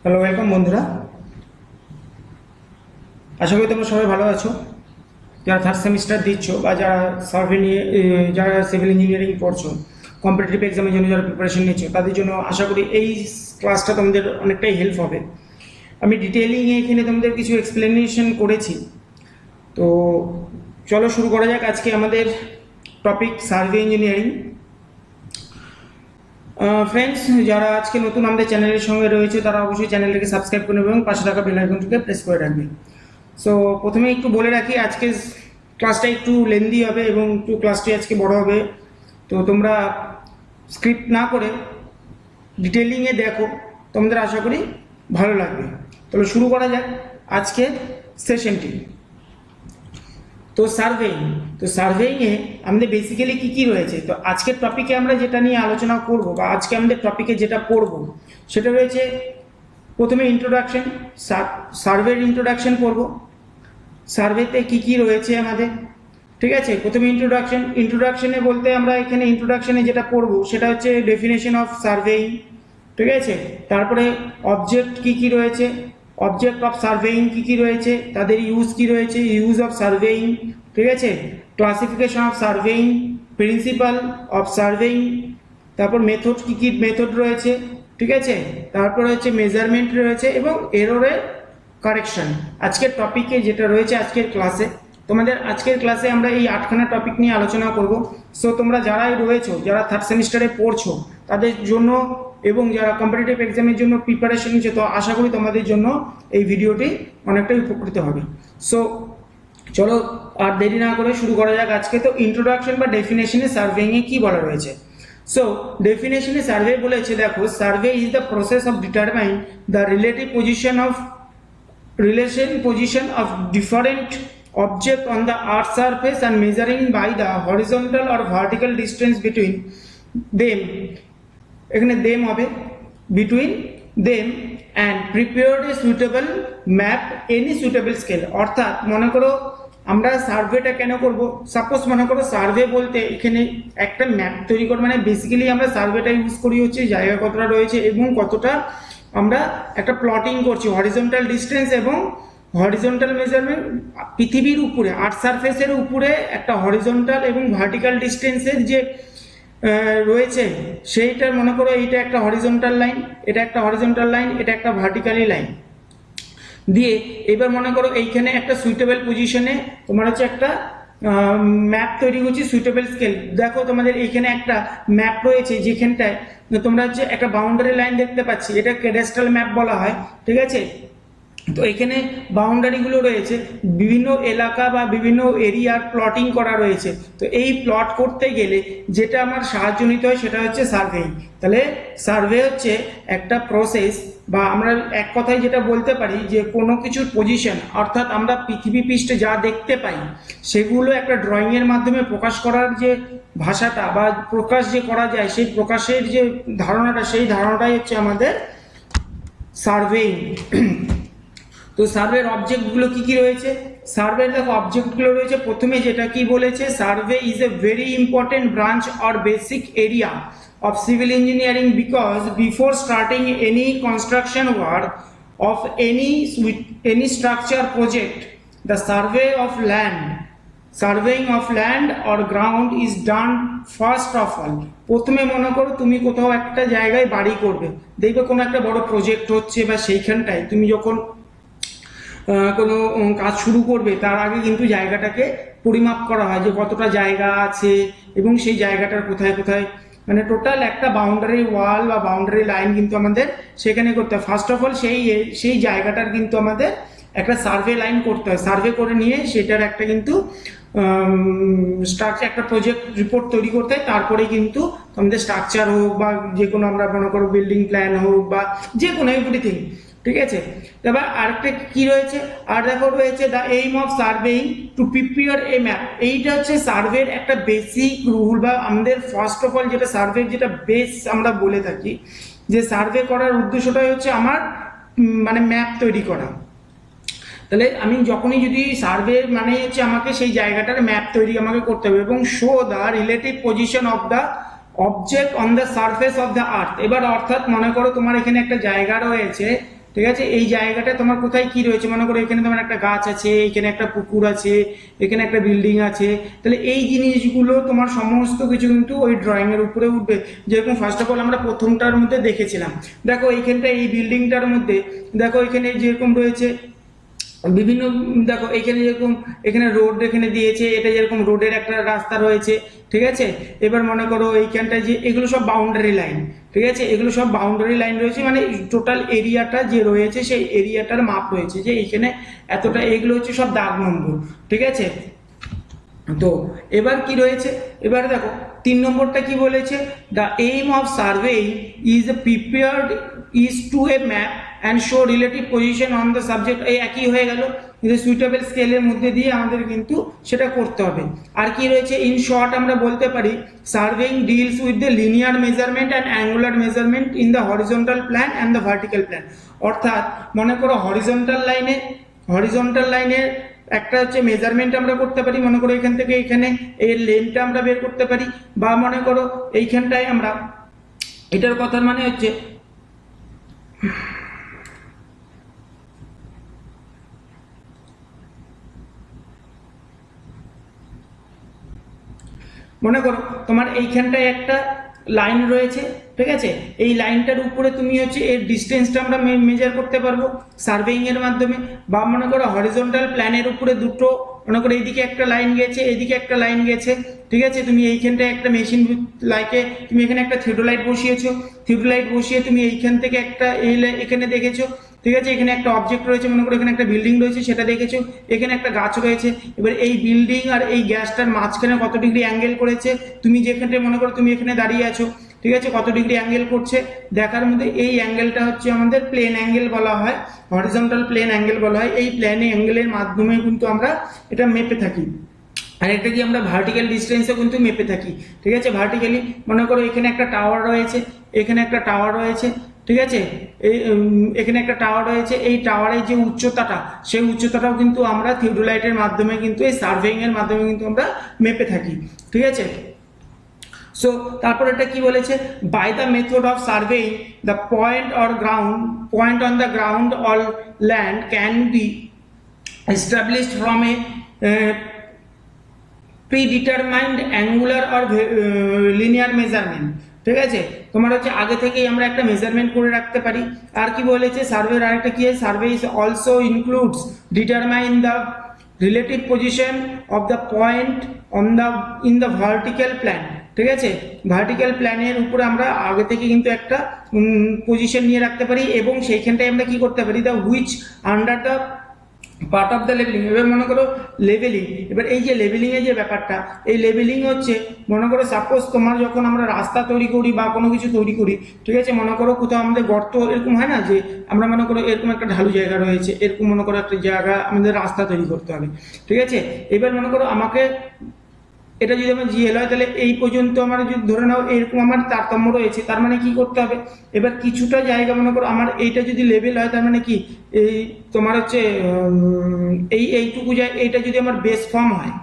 Hello, welcome বন্ধুরা। আশা করি তোমরা সবাই ভালো আছো। যারা থার্ড সেমিস্টার দিচ্ছ বা যারা সার্ভে নিয়ে যারা সিভিল ইঞ্জিনিয়ারিং পড়ছো, কম্পিটিটিভ এক্সামের জন্য যারা প্রিপারেশন নিচ্ছ, তাদের জন্য আশা করি এই ক্লাসটা তোমাদের অনেকটাই হেল্প হবে। আমি ডিটেইলিংয়ে এখানে তোমাদের কিছু এক্সপ্লেনেশন করেছি। তো চলো শুরু করা যাক আজকে আমাদের টপিক সার্ভে ইঞ্জিনিয়ারিং। ফ্রেন্ডস, যারা আজকে নতুন আমাদের চ্যানেলের সঙ্গে রয়েছে তারা অবশ্যই চ্যানেলটাকে সাবস্ক্রাইব করে নেবে এবং পাশে থাকা বেল আইকনটিকে প্রেস করে রাখবে। সো প্রথমে একটু বলে রাখি, আজকে ক্লাসটা একটু লেন্দি হবে এবং একটু ক্লাসটি আজকে বড় হবে। তো তোমরা স্ক্রিপ্ট না করে ডিটেলিংয়ে দেখো, তোমাদের আশা করি ভালো লাগবে। তাহলে শুরু করা যাক আজকের সেশনটি। তো সার্ভেইংয়ে আমাদের বেসিক্যালি কি কি রয়েছে। তো আজকের টপিকে আমরা যেটা নিয়ে আলোচনা করব বা আজকে আমাদের টপিকে যেটা পড়ব সেটা রয়েছে প্রথমে ইন্ট্রোডাকশন, সার্ভের ইন্ট্রোডাকশন পড়ব। সার্ভেতে কি কি রয়েছে আমাদের, ঠিক আছে। প্রথমে ইন্ট্রোডাকশনে বলতে আমরা এখানে ইন্ট্রোডাকশনে যেটা পড়ব সেটা হচ্ছে ডেফিনেশন অফ সার্ভেইং, ঠিক আছে। তারপরে অবজেক্ট কি কি রয়েছে, অবজেক্ট অফ সার্ভেইং কি কি রয়েছে, তাদের ইউজ কি রয়েছে, ইউজ অফ সার্ভেইং, ঠিক আছে। Classification of surveying, principal of surveying, তারপর মেথড কি কি মেথড রয়েছে, ঠিক আছে। তারপর হচ্ছে মেজারমেন্ট রয়েছে এবং এররের কারেকশন। আজকের টপিকে যেটা রয়েছে আজকের ক্লাসে, তোমাদের আজকের ক্লাসে আমরা এই 8খানা টপিক নিয়ে আলোচনা করব। সো তোমরা যারাই রয়েছো, যারা থার্ড সেমিস্টারে পড়ছো তাদের জন্য এবং যারা কম্পিটিটিভ এক্সামের জন্য প্রিপারেশন নিচ্ছে, তো আশা করি তোমাদের জন্য এই ভিডিওটি অনেকটাই উপকৃত হবে। সো চলো আর দেরি না করে শুরু করা যাক আজকে। তো ইন্ট্রোডাকশন বা ডেফিনেশনে সার্ভেইংয়ে কি বলা রয়েছে। সো ডেফিনেশনে সার্ভে বলেছে, দেখো, survey is the process of determine the relative position of different object on the earth surface and measuring by the horizontal or vertical distance between them, এখানে them হবে, between them, and prepared a suitable map any suitable scale। অর্থাৎ মনে করো আমরা সার্ভেটা কেন করব, suppose মনে করো সার্ভে বলতে এখানে একটা ম্যাপ তৈরি করব, মানে বেসিক্যালি আমরা সার্ভেটা ইউজ করি হচ্ছে জায়গা কতটা রয়েছে এবং কতটা আমরা একটা প্লটিং করছি, হরিজন্টাল ডিস্টেন্স এবং হরিজন্টাল মেজারমেন্ট পৃথিবীর উপরে আর্থ সারফেসের উপরে একটা হরিজন্টাল এবং ভার্টিক্যাল ডিস্টেন্সের যে রয়েছে সেইটা মনে করো এইটা একটা হরিজন্টাল লাইন, এটা একটা হরিজন্টাল লাইন, এটা একটা ভার্টিক্যালি লাইন দিয়ে এবার মনে করো এইখানে একটা সুইটেবল পজিশনে তোমার হচ্ছে একটা ম্যাপ তৈরি করছি, সুইটেবল স্কেল। দেখো তোমাদের এইখানে একটা ম্যাপ রয়েছে যেখানটায় তোমরা হচ্ছে একটা বাউন্ডারি লাইন দেখতে পাচ্ছি, এটা ক্যাডাস্ট্রাল ম্যাপ বলা হয়, ঠিক আছে। তো এখানে বাউন্ডারিগুলো রয়েছে, বিভিন্ন এলাকা বা বিভিন্ন এরিয়ার প্লটিং করা রয়েছে। তো এই প্লট করতে গেলে যেটা আমার সাহায্য নিতে হয় সেটা হচ্ছে সার্ভেইং। তাহলে সার্ভে হচ্ছে একটা প্রসেস, বা আমরা এক কথায় যেটা বলতে পারি যে কোনো কিছুর পজিশন, অর্থাৎ আমরা পৃথিবী পৃষ্ঠে যা দেখতে পাই সেগুলো একটা ড্রয়িংয়ের মাধ্যমে প্রকাশ করার যে ভাষাটা বা প্রকাশ যে করা যায়, সেই প্রকাশের যে ধারণাটা, সেই ধারণাটাই হচ্ছে আমাদের সার্ভেইং। তো সার্ভের অবজেক্টগুলো কি কি রয়েছে, সার্ভের দেখো অবজেক্টগুলো রয়েছে। প্রথমে যেটা কি বলেছে, survey is a very important branch or basic area of civil engineering because before starting any construction work of any structure project, the surveying of land or ground is done first of all। প্রথমে মনে করো তুমি কোথাও একটা জায়গায় বাড়ি করবে, দেখবে কোনো একটা বড় প্রজেক্ট হচ্ছে বা সেইখানটায় তুমি যখন কোনো কাজ শুরু করবে তার আগে কিন্তু জায়গাটাকে পরিমাপ করা হয় যে কতটা জায়গা আছে এবং সেই জায়গাটার কোথায় কোথায়, মানে টোটাল একটা বাউন্ডারি ওয়াল বা বাউন্ডারি লাইন কিন্তু আমাদের সেখানে করতে হয়। ফার্স্ট অফ অল সেই জায়গাটার কিন্তু আমাদের একটা সার্ভে লাইন করতে হয়, সার্ভে করে নিয়ে সেটার একটা কিন্তু স্ট্রাকচার, একটা প্রজেক্ট রিপোর্ট তৈরি করতে হয়। তারপরে কিন্তু আমাদের স্ট্রাকচার হোক বা যে কোনো আমরা মনে করো বিল্ডিং প্ল্যান হোক বা যে কোনো এভরিথিং, ঠিক আছে। এবার আরেকটা কি রয়েছে, আর দেখো রয়েছে the aim of surveying to prepare a map. এইটা হচ্ছে সার্ভের একটা বেসিক রুল, বা আমাদের ফার্স্ট অফ অল যেটা সার্ভের যেটা বেস আমরা বলে থাকি যে সার্ভে করার উদ্দেশ্যটাই হচ্ছে আমার মানে ম্যাপ তৈরি করা। তাহলে আমি যখনই যদি সার্ভে মানে হচ্ছে আমাকে সেই জায়গাটার ম্যাপ তৈরি আমাকে করতে হবে এবং show the relative position of the object on the surface of the আর্থ। এবার অর্থাৎ মনে করো তোমার এখানে একটা জায়গা রয়েছে, ঠিক আছে। এই জায়গাটা তোমার কোথায় কি রয়েছে, মনে করো এখানে তোমার একটা গাছ আছে, এখানে একটা পুকুর আছে, এখানে একটা বিল্ডিং আছে, তাহলে এই জিনিসগুলো তোমার সমস্ত কিছু কিন্তু ওই ড্রয়িং এর উপরে উঠবে। যেরকম ফার্স্ট অফ অল আমরা প্রথমটার মধ্যে দেখেছিলাম, দেখো এইখানটা এই বিল্ডিংটার মধ্যে দেখো এখানে যেরকম রয়েছে বিভিন্ন, দেখো এখানে যেরকম এখানে রোড এখানে দিয়েছে, এটা যেরকম রোডের একটা রাস্তা রয়েছে, ঠিক আছে। এবার মনে করো এইখানটায় যে এগুলো সব বাউন্ডারি লাইন, ঠিক আছে, এগুলো সব বাউন্ডারি লাইন রয়েছে, মানে টোটাল এরিয়াটা যে রয়েছে সেই এরিয়াটার মাপ রয়েছে, যে এইখানে এতটা, এগুলো হচ্ছে সব দাগ নম্বর, ঠিক আছে। তো এবার কি রয়েছে, এবার দেখো 3 নম্বরটা কি বলেছে, the aim of surveying is prepared is to a map and show relative position on the subject. এই একই হয়ে গেল, কিন্তু সুইটেবল স্কেলের মধ্যে দিয়ে আমাদের কিন্তু সেটা করতে হবে। আর কি রয়েছে, ইন শর্ট আমরা বলতে পারি surveying deals with the linear measurement and angular measurement in the horizontal plan and the vertical plan. অর্থাৎ মনে করো হরিজন্টাল লাইনের একটা হচ্ছে মেজারমেন্ট আমরা করতে পারি, মনে করো এখান থেকে এখানে এর লেন্থটা আমরা বের করতে পারি, বা মনে করো এইখানটায় আমরা, এটার কথার মানে হচ্ছে মনে করো তোমার এইখানটায় একটা লাইন রয়েছে, ঠিক আছে, এই লাইনটার উপরে তুমি হচ্ছে এর ডিস্টেন্সটা আমরা মেজার করতে পারবো সার্ভেইং এর মাধ্যমে। বা মনে করো হরিজন্টাল প্ল্যানের উপরে দুটো, মনে করো এইদিকে একটা লাইন গেছে, এইদিকে একটা লাইন গেছে, ঠিক আছে, তুমি এইখানটায় একটা মেশিন লাইকে তুমি এখানে একটা থিওডোলাইট বসিয়েছো, থিওডোলাইট বসিয়ে তুমি এইখান থেকে একটা এখানে দেখেছো, ঠিক আছে, এখানে একটা অবজেক্ট রয়েছে, মনে করো এখানে একটা বিল্ডিং রয়েছে সেটা দেখেছো, এখানে একটা গাছ রয়েছে। এবার এই বিল্ডিং আর এই গ্যাসটার মাঝখানে কত ডিগ্রি অ্যাঙ্গেল করেছে, তুমি যেখানে মনে করো তুমি এখানে দাঁড়িয়ে আছো, ঠিক আছে, কত ডিগ্রি অ্যাঙ্গেল করছে দেখার মধ্যে, এই অ্যাঙ্গেলটা হচ্ছে আমাদের প্লেন অ্যাঙ্গেল বলা হয়, হরিজন্টাল প্লেন অ্যাঙ্গেল বলা হয়। এই প্লেন অ্যাঙ্গেলের মাধ্যমে কিন্তু আমরা এটা মেপে থাকি। আর একটা কি আমরা ভার্টিক্যাল ডিস্টেন্সও কিন্তু মেপে থাকি, ঠিক আছে। ভার্টিক্যালি মনে করো এখানে একটা টাওয়ার রয়েছে, এখানে একটা টাওয়ার রয়েছে, ঠিক আছে, এই এখানে একটা টাওয়ার রয়েছে, এই টাওয়ারের যে উচ্চতাটা, সেই উচ্চতাটাও কিন্তু আমরা থিওডোলাইটের মাধ্যমে কিন্তু এই সার্ভেইং এর মাধ্যমে কিন্তু আমরা মেপে থাকি, ঠিক আছে। সো তারপর এটা কি বলেছে, by the method of surveying the point on the ground or land can be established from a predetermined angular or linear measurement, ঠিক আছে। তোমার হচ্ছে আগে থেকেই আমরা একটা মেজারমেন্ট করে রাখতে পারি। আর কি বলেছে সার্ভের আরেকটা কি আছে, survey is also includes determine the relative position of the point on the in the vertical plan, ঠিক আছে। ভার্টিক্যাল প্ল্যানের উপরে আমরা আগে থেকে কিন্তু একটা পজিশন নিয়ে রাখতে পারি, এবং সেইখানটায় আমরা কি করতে পারি, the which under the part of the levelling. এবার মনে করো লেভেলিং, এবার এই যে লেভেলিং এর যে ব্যাপারটা, এই লেভেলিং হচ্ছে মনে করো সাপোজ তোমার যখন আমরা রাস্তা তৈরি করি বা কোনো কিছু তৈরি করি, ঠিক আছে, মনে করো কোথাও আমাদের গর্ত এরকম হয় না, যে আমরা মনে করো এরকম একটা ঢালু জায়গা রয়েছে, এরকম মনে করো একটা জায়গা আমাদের রাস্তা তৈরি করতে হবে, ঠিক আছে। এবার মনে করো আমাকে এটা যদি আমার জিএল হয়, তাহলে এই পর্যন্ত আমার যদি ধরে নাও এরকম আমার তারতম্য রয়েছে, তার মানে কি করতে হবে, এবার কিছুটা জায়গা মনে করো আমার এইটা যদি লেভেল হয়, তার মানে কি এই তোমার হচ্ছে এইটুকু এইটা যদি আমার বেস ফর্ম হয়,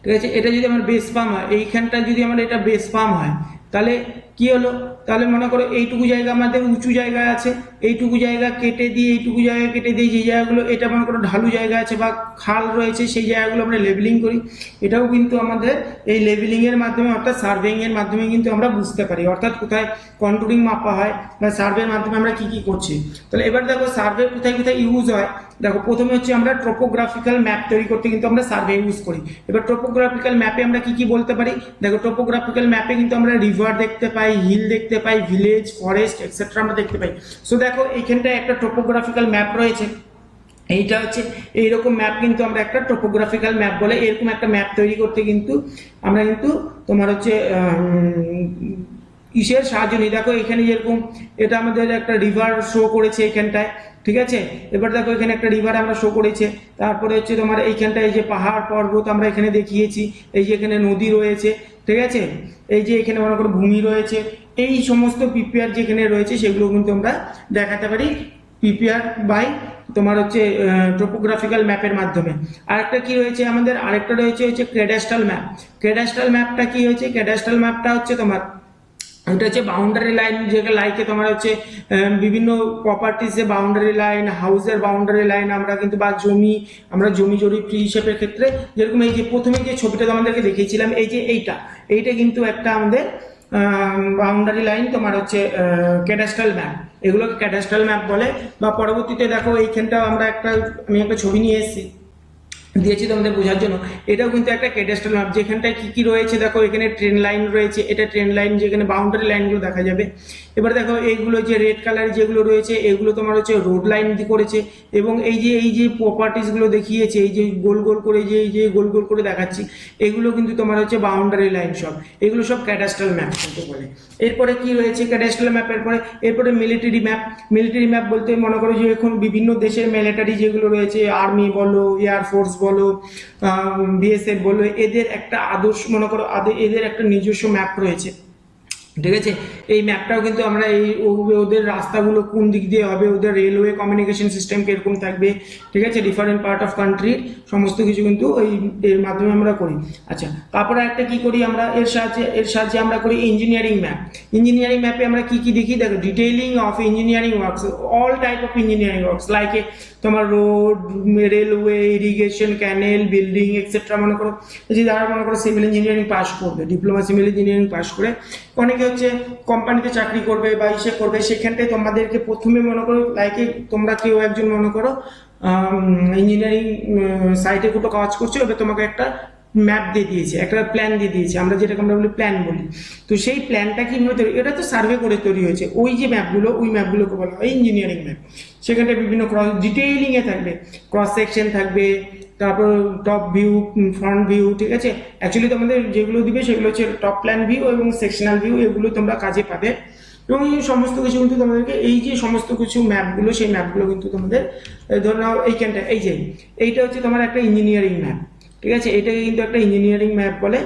ঠিক আছে, এটা যদি আমার বেস ফর্ম হয়, এইখানটা যদি আমার এটা বেস ফর্ম হয়, তাহলে কি হলো, তাহলে মনে করো এইটুকু জায়গা আমাদের উঁচু জায়গা আছে, এইটুকু জায়গা কেটে দিয়ে এইটুকু জায়গা কেটে দিয়ে যে জায়গাগুলো এটা মনে করো ঢালু জায়গা আছে বা খাল রয়েছে, সেই জায়গাগুলো আমরা লেভেলিং করি। এটাও কিন্তু আমাদের এই লেভেলিং এর মাধ্যমে অর্থাৎ সার্ভেইং এর মাধ্যমে কিন্তু আমরা বুঝতে পারি, অর্থাৎ কোথায় কন্টুরিং মাপা হয় বা সার্ভের মাধ্যমে আমরা কি কি করছি। তাহলে এবার দেখো সার্ভে কোথায় কোথায় ইউজ হয়, দেখো প্রথমে হচ্ছে আমরা ট্রোপোগ্রাফিক্যাল ম্যাপ তৈরি করতে কিন্তু আমরা সার্ভে ইউজ করি। এবার ট্রোপোগ্রাফিক্যাল ম্যাপে আমরা কি কি বলতে পারি, দেখো ট্রোপোগ্রাফিক্যাল ম্যাপে কিন্তু আমরা রিভার দেখতে পাই, হিল দেখতে পাই, ভিলেজ, ফরেস্ট এক্সেট্রা আমরা দেখতে পাই। সো দেখো এইখানটায় একটা ট্রোপোগ্রাফিক্যাল ম্যাপ রয়েছে, এইটা হচ্ছে এইরকম ম্যাপ কিন্তু আমরা একটা ট্রোপোগ্রাফিক্যাল ম্যাপ বলে। এরকম একটা ম্যাপ তৈরি করতে কিন্তু আমরা কিন্তু তোমার হচ্ছে ইসের সাহায্য নিই। দেখো এখানে যেরকম এটা আমাদের একটা রিভার শো করেছে এখানটায়, ঠিক আছে। এবার দেখো এখানে একটা রিভার আমরা শো করেছে, তারপরে হচ্ছে তোমার এইখানটায় এই যে পাহাড় পর্বত আমরা এখানে দেখিয়েছি, এই যে এখানে নদী রয়েছে, ঠিক আছে, এই যে এখানে মনে করো ভূমি রয়েছে, এই সমস্ত পিপিআর যেখানে রয়েছে সেগুলো কিন্তু আমরা দেখাতে পারি পিপিআর বাই তোমার হচ্ছে ট্রোপোগ্রাফিক্যাল ম্যাপের মাধ্যমে। আরেকটা কি রয়েছে আমাদের, আরেকটা রয়েছে হচ্ছে ক্যাডাস্ট্রাল ম্যাপ। ক্যাডাস্ট্রাল ম্যাপটা কি হয়েছে, ক্যাডাস্ট্রাল ম্যাপটা হচ্ছে তোমার ওটা হচ্ছে বাউন্ডারি লাইন, যেটা লাইকে তোমার হচ্ছে বিভিন্ন প্রপার্টিসে বাউন্ডারি লাইন, হাউসের বাউন্ডারি লাইন আমরা কিন্তু, বা জমি, আমরা জমি জরিপ হিসেবের ক্ষেত্রে যেরকম এই যে প্রথমে যে ছবিটা তোমাদেরকে দেখিয়েছিলাম, এই যে এইটা কিন্তু একটা আমাদের বাউন্ডারি লাইন, তোমার হচ্ছে ক্যাডাস্ট্রাল ম্যাপ, এগুলোকে ক্যাডাস্ট্রাল ম্যাপ বলে। বা পরবর্তীতে দেখো এইখানটা আমি একটা ছবি নিয়ে এসেছি, দিয়েছি তোমাদের বোঝার জন্য। এটাও কিন্তু একটা ক্যাডাস্ট্রাল ম্যাপ, যেখানটায় কি কি রয়েছে দেখো, এখানে ট্রেন লাইন রয়েছে, এটা ট্রেন লাইন, যেখানে বাউন্ডারি লাইনগুলো দেখা যাবে। এবার দেখো এইগুলো যে রেড কালার যেগুলো রয়েছে, এগুলো তোমার হচ্ছে রোড লাইন করেছে। এবং এই যে প্রপার্টিসগুলো দেখিয়েছে, এই যে গোল গোল করে, এই যে গোল গোল করে দেখাচ্ছি, এগুলো কিন্তু তোমার হচ্ছে বাউন্ডারি লাইন সব, এগুলো সব ক্যাডাস্ট্রাল ম্যাপ কিন্তু বলে। এরপরে কি রয়েছে ক্যাডাস্ট্রাল ম্যাপের পরে, এরপরে মিলিটারি ম্যাপ। মিলিটারি ম্যাপ বলতে মনে করো যে এখন বিভিন্ন দেশের মিলিটারি যেগুলো রয়েছে, আর্মি বলো, এয়ারফোর্স বলো, বিএসএফ বলো, এদের একটা আদর্শ মনে করো, এদের একটা নিজস্ব ম্যাপ রয়েছে, ঠিক আছে। এই ম্যাপটাও কিন্তু আমরা ওদের রাস্তাগুলো কোন দিক দিয়ে হবে, ওদের রেলওয়ে কমিউনিকেশন সিস্টেম কিরকম থাকবে, ঠিক আছে, ডিফারেন্ট পার্ট অফ কান্ট্রির সমস্ত কিছু কিন্তু এর মাধ্যমে আমরা করি। আচ্ছা, তারপরে একটা কি করি আমরা, এর সাহায্যে আমরা করি ইঞ্জিনিয়ারিং ম্যাপ। ইঞ্জিনিয়ারিং ম্যাপে আমরা কি কি দেখি দেখো, detailing of engineering works, all type of engineering works, like তোমার রোড, রেলওয়ে, ইরিগেশন, ক্যানেল, বিল্ডিং এক্সেট্রা। মনে করো যে যারা মনে করো সিভিল ইঞ্জিনিয়ারিং পাস করবে, ডিপ্লোমা সিভিল ইঞ্জিনিয়ারিং পাস করে অনেকে হচ্ছে কোম্পানিতে চাকরি করবে বা ইসে করবে, সেখানটায় তোমাদেরকে প্রথমে মনে করো লাইকে তোমরা কেউ একজন মনে করো ইঞ্জিনিয়ারিং সাইটে কোথাও কাজ করছো, এবার তোমাকে একটা ম্যাপ দিয়ে দিয়েছে, একটা প্ল্যান দিয়ে দিয়েছে, যেটাকে আমরা বলি প্ল্যান বলি। তো সেই প্ল্যানটা কি এটা তো সার্ভে করে তৈরি হয়েছে, ওই যে ম্যাপগুলো, ওই ম্যাপগুলোকে বলা হয় ইঞ্জিনিয়ারিং ম্যাপ। সেখানটা বিভিন্ন ডিটেইলিং এ থাকবে, ক্রস সেকশন থাকবে, তারপর টপ ভিউ, ফ্রন্ট ভিউ, ঠিক আছে। অ্যাকচুয়ালি তোমাদের যেগুলো দিবে সেগুলো হচ্ছে টপ প্ল্যান ভিউ এবং সেকশনাল ভিউ, এগুলো তোমরা কাজে পাবে। এবং এই সমস্ত কিছু কিন্তু তোমাদেরকে, এই যে সমস্ত কিছু ম্যাপগুলো, সেই ম্যাপগুলো কিন্তু তোমাদের ধরে নাও এইখানটা, এইটা হচ্ছে তোমার একটা ইঞ্জিনিয়ারিং ম্যাপ, ঠিক আছে। এটাকে কিন্তু একটা ইঞ্জিনিয়ারিং ম্যাপ বলে,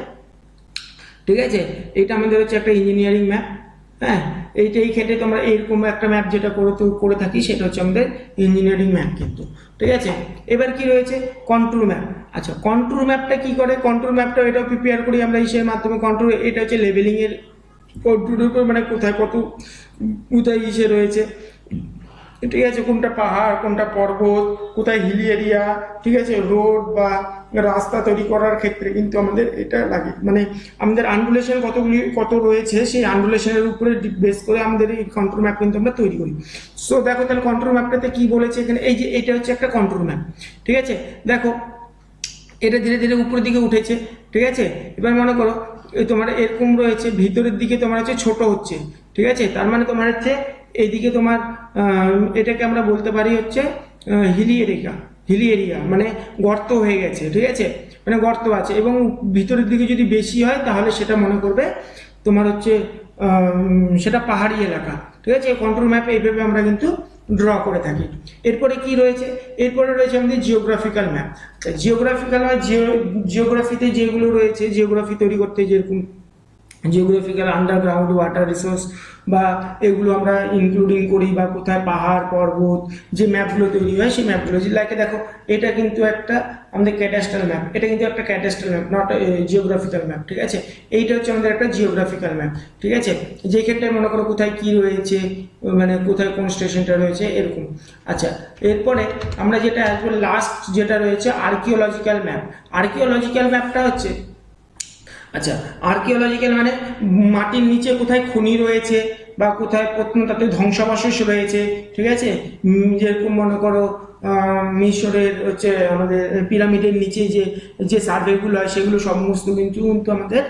ঠিক আছে। এটা আমাদের হচ্ছে একটা ইঞ্জিনিয়ারিং ম্যাপ, হ্যাঁ। এই ক্ষেত্রে তোমরা এরকম একটা ম্যাপ যেটা করে থাকি, সেটা হচ্ছে আমাদের ইঞ্জিনিয়ারিং ম্যাপ কিন্তু, ঠিক আছে। এবার কি রয়েছে কন্ট্রোল ম্যাপ। আচ্ছা, কন্ট্রোল ম্যাপটা কি করে, কন্ট্রোল ম্যাপটা এটাও প্রিপেয়ার করি আমরা ইসের মাধ্যমে। কন্ট্রোল, এটা হচ্ছে লেভেলিং এর কন্ট্রোলের উপর, মানে কোথায় কোথায় ইসে রয়েছে, ঠিক আছে, কোনটা পাহাড়, কোনটা পর্বত, কোথায় হিলি এরিয়া, ঠিক আছে, রোড বা রাস্তা তৈরি করার ক্ষেত্রে কিন্তু আমাদের এটা লাগে। মানে আমাদের আন্ডুলেশন কত রয়েছে, সেই আন্ডুলেশনের উপরে বেস করে আমাদের এই কন্ট্রোল ম্যাপ কিন্তু আমরা তৈরি করি। সো দেখো তাহলে কন্ট্রোল ম্যাপটাতে কি বলেছে এখানে, এই যে এটা হচ্ছে একটা কন্ট্রোল ম্যাপ, ঠিক আছে। দেখো এটা ধীরে ধীরে উপরের দিকে উঠেছে, ঠিক আছে। এবার মনে করো তোমার এরকম রয়েছে, ভিতরের দিকে তোমার হচ্ছে ছোট হচ্ছে, ঠিক আছে। তার মানে তোমার হচ্ছে এইদিকে তোমার এটাকে আমরা বলতে পারি হচ্ছে হিলি এরিয়া, মানে গর্ত হয়ে গেছে, ঠিক আছে, মানে গর্ত আছে। এবং ভিতরের দিকে যদি বেশি হয় তাহলে সেটা মনে করবে তোমার হচ্ছে সেটা পাহাড়ি এলাকা, ঠিক আছে। কন্ট্রোল ম্যাপে এইভাবে আমরা কিন্তু ড্র করে থাকি। এরপরে কি রয়েছে, এরপরে রয়েছে আমাদের জিওগ্রাফিক্যাল ম্যাপ। জিওগ্রাফিতে যেগুলো রয়েছে, জিওগ্রাফি তৈরি করতে যেরকম জিওগ্রাফিক্যাল আন্ডারগ্রাউন্ড ওয়াটার রিসোর্স বা এগুলো আমরা ইনক্লুডিং করি, বা কোথায় পাহাড় পর্বত, যে ম্যাপগুলো তৈরি হয় সেই ম্যাপগুলো, লাইকে দেখো এটা কিন্তু একটা আমাদের ক্যাডাস্ট্রাল ম্যাপ, এটা কিন্তু একটা cadastral map, not geographical map, ঠিক আছে। এইটা হচ্ছে আমাদের একটা জিওগ্রাফিক্যাল ম্যাপ, ঠিক আছে। যে ক্ষেত্রে মনে করো কোথায় কি রয়েছে, মানে কোথায় কোন স্টেশনটা রয়েছে, এরকম। আচ্ছা, এরপরে আমরা যেটা আসবো লাস্ট, যেটা রয়েছে আর্কিওলজিক্যাল ম্যাপ। আর্কিওলজিক্যাল ম্যাপটা হচ্ছে, আচ্ছা, আর্কিওলজিক্যাল মানে মাটির নিচে কোথায় খনি রয়েছে বা কোথায় প্রত্নতাত্ত্বিক ধ্বংসাবশেষ রয়েছে, ঠিক আছে। যেরকম মনে করো মিশরের হচ্ছে আমাদের পিরামিডের নিচে যে সার্ভেগুলো হয়, সেগুলো সমস্ত কিন্তু আমাদের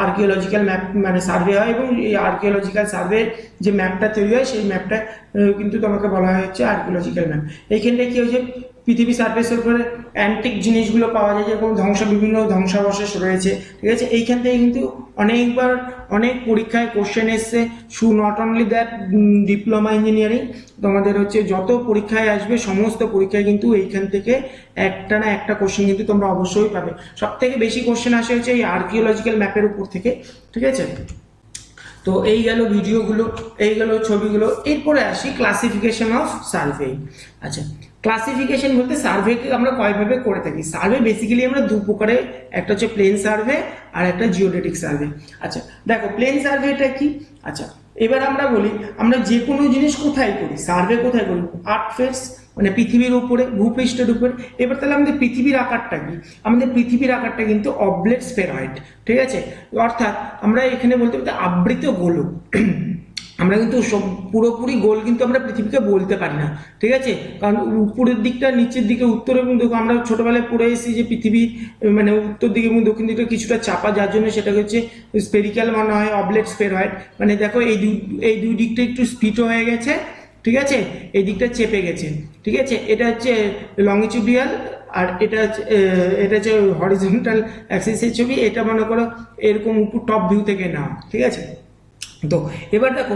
আর্কিওলজিক্যাল ম্যাপ মানে সার্ভে হয়। এবং এই আর্কিওলজিক্যাল সার্ভে যে ম্যাপটা তৈরি হয়, সেই ম্যাপটা কিন্তু তোমাকে বলা হয় হচ্ছে আর্কিওলজিক্যাল ম্যাপ। এইখানটায় কি হচ্ছে, পৃথিবী সার্ফেসের উপরে অ্যান্টিক জিনিসগুলো পাওয়া যায়, যেরকম বিভিন্ন ধ্বংসাবশেষ রয়েছে, ঠিক আছে। এইখান থেকে কিন্তু অনেকবার অনেক পরীক্ষায় কোশ্চেন এসছে, not only that diploma engineering, তোমাদের হচ্ছে যত পরীক্ষায় আসবে সমস্ত পরীক্ষায় কিন্তু এইখান থেকে একটা না একটা কোশ্চেন কিন্তু তোমরা অবশ্যই পাবে। সব থেকে বেশি কোশ্চেন আসে হচ্ছে এই আর্কিওলজিক্যাল ম্যাপের উপর থেকে, ঠিক আছে। তো এই গেল ভিডিওগুলো, এই গেল ছবিগুলো। এরপরে আসি ক্লাসিফিকেশন অফ সার্ভে। আচ্ছা, ক্লাসিফিকেশন বলতে সার্ভেকে আমরা কয়ভাবে করে থাকি। সার্ভে বেসিক্যালি আমরা দু প্রকারে, একটা হচ্ছে প্লেন সার্ভে আর একটা জিওডেটিক সার্ভে। আচ্ছা দেখো প্লেন সার্ভেটা কি। আচ্ছা এবার আমরা বলি আমরা যে কোনো জিনিস কোথায় করি, সার্ভে কোথায় করি, আর্থফেস মানে পৃথিবীর উপরে, ভূপৃষ্ঠের উপরে। এবার তাহলে আমাদের পৃথিবীর আকারটা কি, আমাদের পৃথিবীর আকারটা কিন্তু অবলেট স্ফেরয়েড, ঠিক আছে। অর্থাৎ আমরা এখানে বলতে পারি আবৃত গোলক। আমরা কিন্তু সব পুরোপুরি গোল কিন্তু আমরা পৃথিবীকে বলতে পারি না, ঠিক আছে, কারণ উপরের দিকটা, নিচের দিকে, উত্তর এবং দক্ষিণ, আমরা ছোটবেলায় পড়ে এসেছি যে পৃথিবী মানে উত্তর দিকে এবং দক্ষিণ দিকে কিছুটা চাপা, যার জন্য সেটা হচ্ছে স্পেরিক্যাল মনে হয়, অবলেট স্ফেরয়েড। মানে দেখো এই দুই দিকটা একটু স্পিট হয়ে গেছে, ঠিক আছে, এই দিকটা চেপে গেছে, ঠিক আছে, এটা হচ্ছে লংজিটিউডিয়াল আর এটা হচ্ছে হরিজন্টাল অ্যাক্সিসের ছবি। এটা মনে করো এরকম উপর টপ ভিউ থেকে নাও, ঠিক আছে। তো এবার দেখো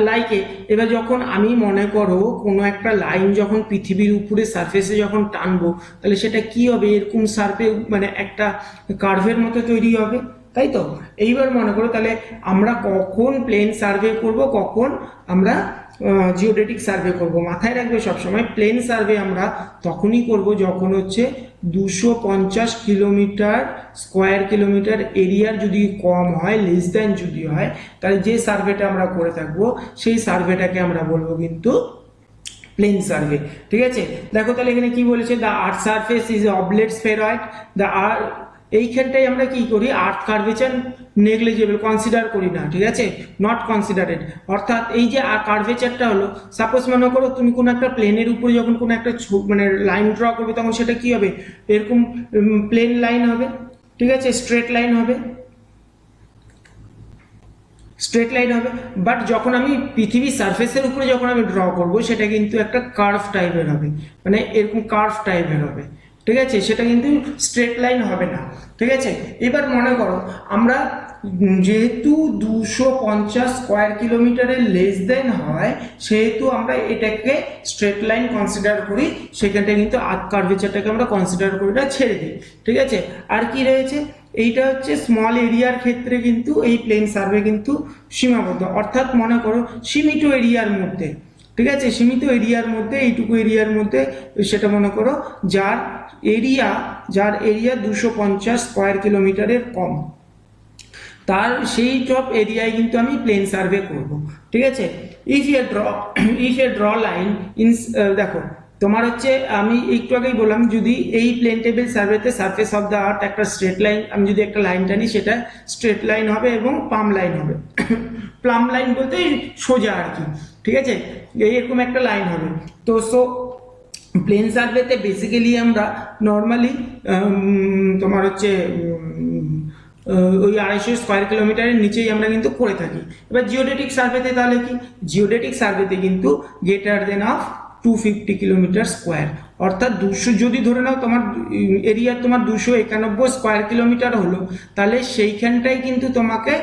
লাইকে, এবার যখন আমি মনে করো কোনো একটা লাইন যখন পৃথিবীর উপরে সারফেসে যখন টানবো, তাহলে সেটা কি হবে, এরকম সারফে মানে একটা কার্ভের মতো তৈরি হবে, তাই তো। এইবার মনে করো তাহলে আমরা কখন প্লেন সার্ভে করব, কখন আমরা জিওডেটিক সার্ভে করব। মাথায় রাখবে সবসময় প্লেন সার্ভে আমরা তখনই করব যখন হচ্ছে 250 কিলোমিটার স্কোয়ার কিলোমিটার এরিয়ার যদি কম হয়, লেস দ্যান যদি হয়, তাহলে যে সার্ভেটা আমরা করে থাকবো সেই সার্ভেটাকে আমরা বলবো কিন্তু প্লেন সার্ভে, ঠিক আছে। দেখো তাহলে এখানে কি বলেছে, the earth surface is oblate spheroid, the এইখানটাই আমরা কি করি, আর্থ কার্ভেচার নেগলিজেবল, কনসিডার করি না, ঠিক আছে, নট কনসিডারেড। অর্থাৎ এই যে কার্ভেচারটা হলো, সাপোজ মনে করো তুমি কোনো একটা প্লেনের উপরে যখন কোনো একটা মানে লাইন ড্র করবে, তখন সেটা কি হবে, এরকম প্লেন লাইন হবে, ঠিক আছে, স্ট্রেট লাইন হবে, স্ট্রেট লাইন হবে। বাট যখন আমি পৃথিবীর সারফেসের উপরে যখন আমি ড্র করব, সেটা কিন্তু একটা কার্ভ টাইপের হবে, মানে এরকম কার্ভ টাইপের হবে, ঠিক আছে, সেটা কিন্তু স্ট্রেট লাইন হবে না, ঠিক আছে। এবার মনে করো আমরা যেহেতু 250 স্কোয়ার কিলোমিটারের লেস দেন হয়, সেহেতু আমরা এটাকে স্ট্রেট লাইন কনসিডার করি, সেখানটা কিন্তু আর্থ কার্ভেচারটাকে আমরা কনসিডার করি না, ছেড়ে দিই, ঠিক আছে। আর কি রয়েছে, এইটা হচ্ছে স্মল এরিয়ার ক্ষেত্রে কিন্তু এই প্লেন সার্ভে কিন্তু সীমাবদ্ধ, অর্থাৎ মনে করো সীমিত এরিয়ার মধ্যে, ঠিক আছে, সীমিত এরিয়ার মধ্যে, এইটুকু এরিয়ার মধ্যে, সেটা মনে করো যার এরিয়া 250 স্কোয়ার কিলোমিটারের কম, তার সেই সব এরিয়ায় কিন্তু আমি প্লেন সার্ভে করব, ঠিক আছে। If a draw line in, দেখো তোমার হচ্ছে আমি একটু আগেই বললাম, যদি এই প্লেন টেবিল সার্ভেতে সারফেস অফ দ্য আর্থ একটা স্ট্রেট লাইন, আমি যদি একটা লাইন টানি সেটা স্ট্রেট লাইন হবে এবং পাম লাইন হবে। প্লাম লাইন বলতে সোজা আর কি, ঠিক আছে, এইরকম একটা লাইন হবে। তো সো প্লেন সার্ভেতে বেসিক্যালি আমরা নর্মালি তোমার হচ্ছে ওই 250 স্কোয়ার কিলোমিটারের নিচেই আমরা কিন্তু করে থাকি। এবার জিওডেটিক সার্ভেতে তাহলে কি, জিওডেটিক সার্ভেতে কিন্তু greater than of 250 kilometre square, অর্থাৎ 200 যদি ধরে নাও তোমার এরিয়া তোমার 291 স্কোয়ার কিলোমিটার হলো, তাহলে সেইখানটাই কিন্তু তোমাকে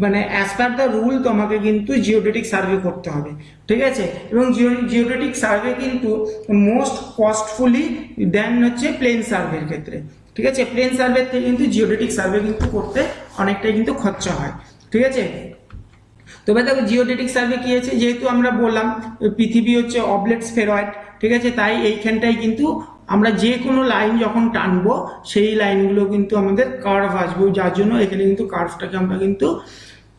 মানে অ্যাজ পার দ্য রুল তোমাকে কিন্তু জিওডেটিক সার্ভে করতে হবে, ঠিক আছে। এবং জিওডেটিক সার্ভে কিন্তু মোস্ট কস্টফুলি দেন হচ্ছে প্লেন সার্ভের ক্ষেত্রে, ঠিক আছে। প্লেন সার্ভে থেকে কিন্তু জিওডেটিক সার্ভে কিন্তু করতে অনেকটাই কিন্তু খরচা হয়, ঠিক আছে। তো এবার দেখো জিওডেটিক সার্ভে কি আছে, যেহেতু আমরা বললাম পৃথিবী হচ্ছে অবলেট স্ফেরয়েড, ঠিক আছে, তাই এইখানটাই কিন্তু আমরা যে কোনো লাইন যখন টানবো সেই লাইনগুলো কিন্তু আমাদের কার্ভ আসবে, যার জন্য এখানে কিন্তু কার্ভটাকে আমরা কিন্তু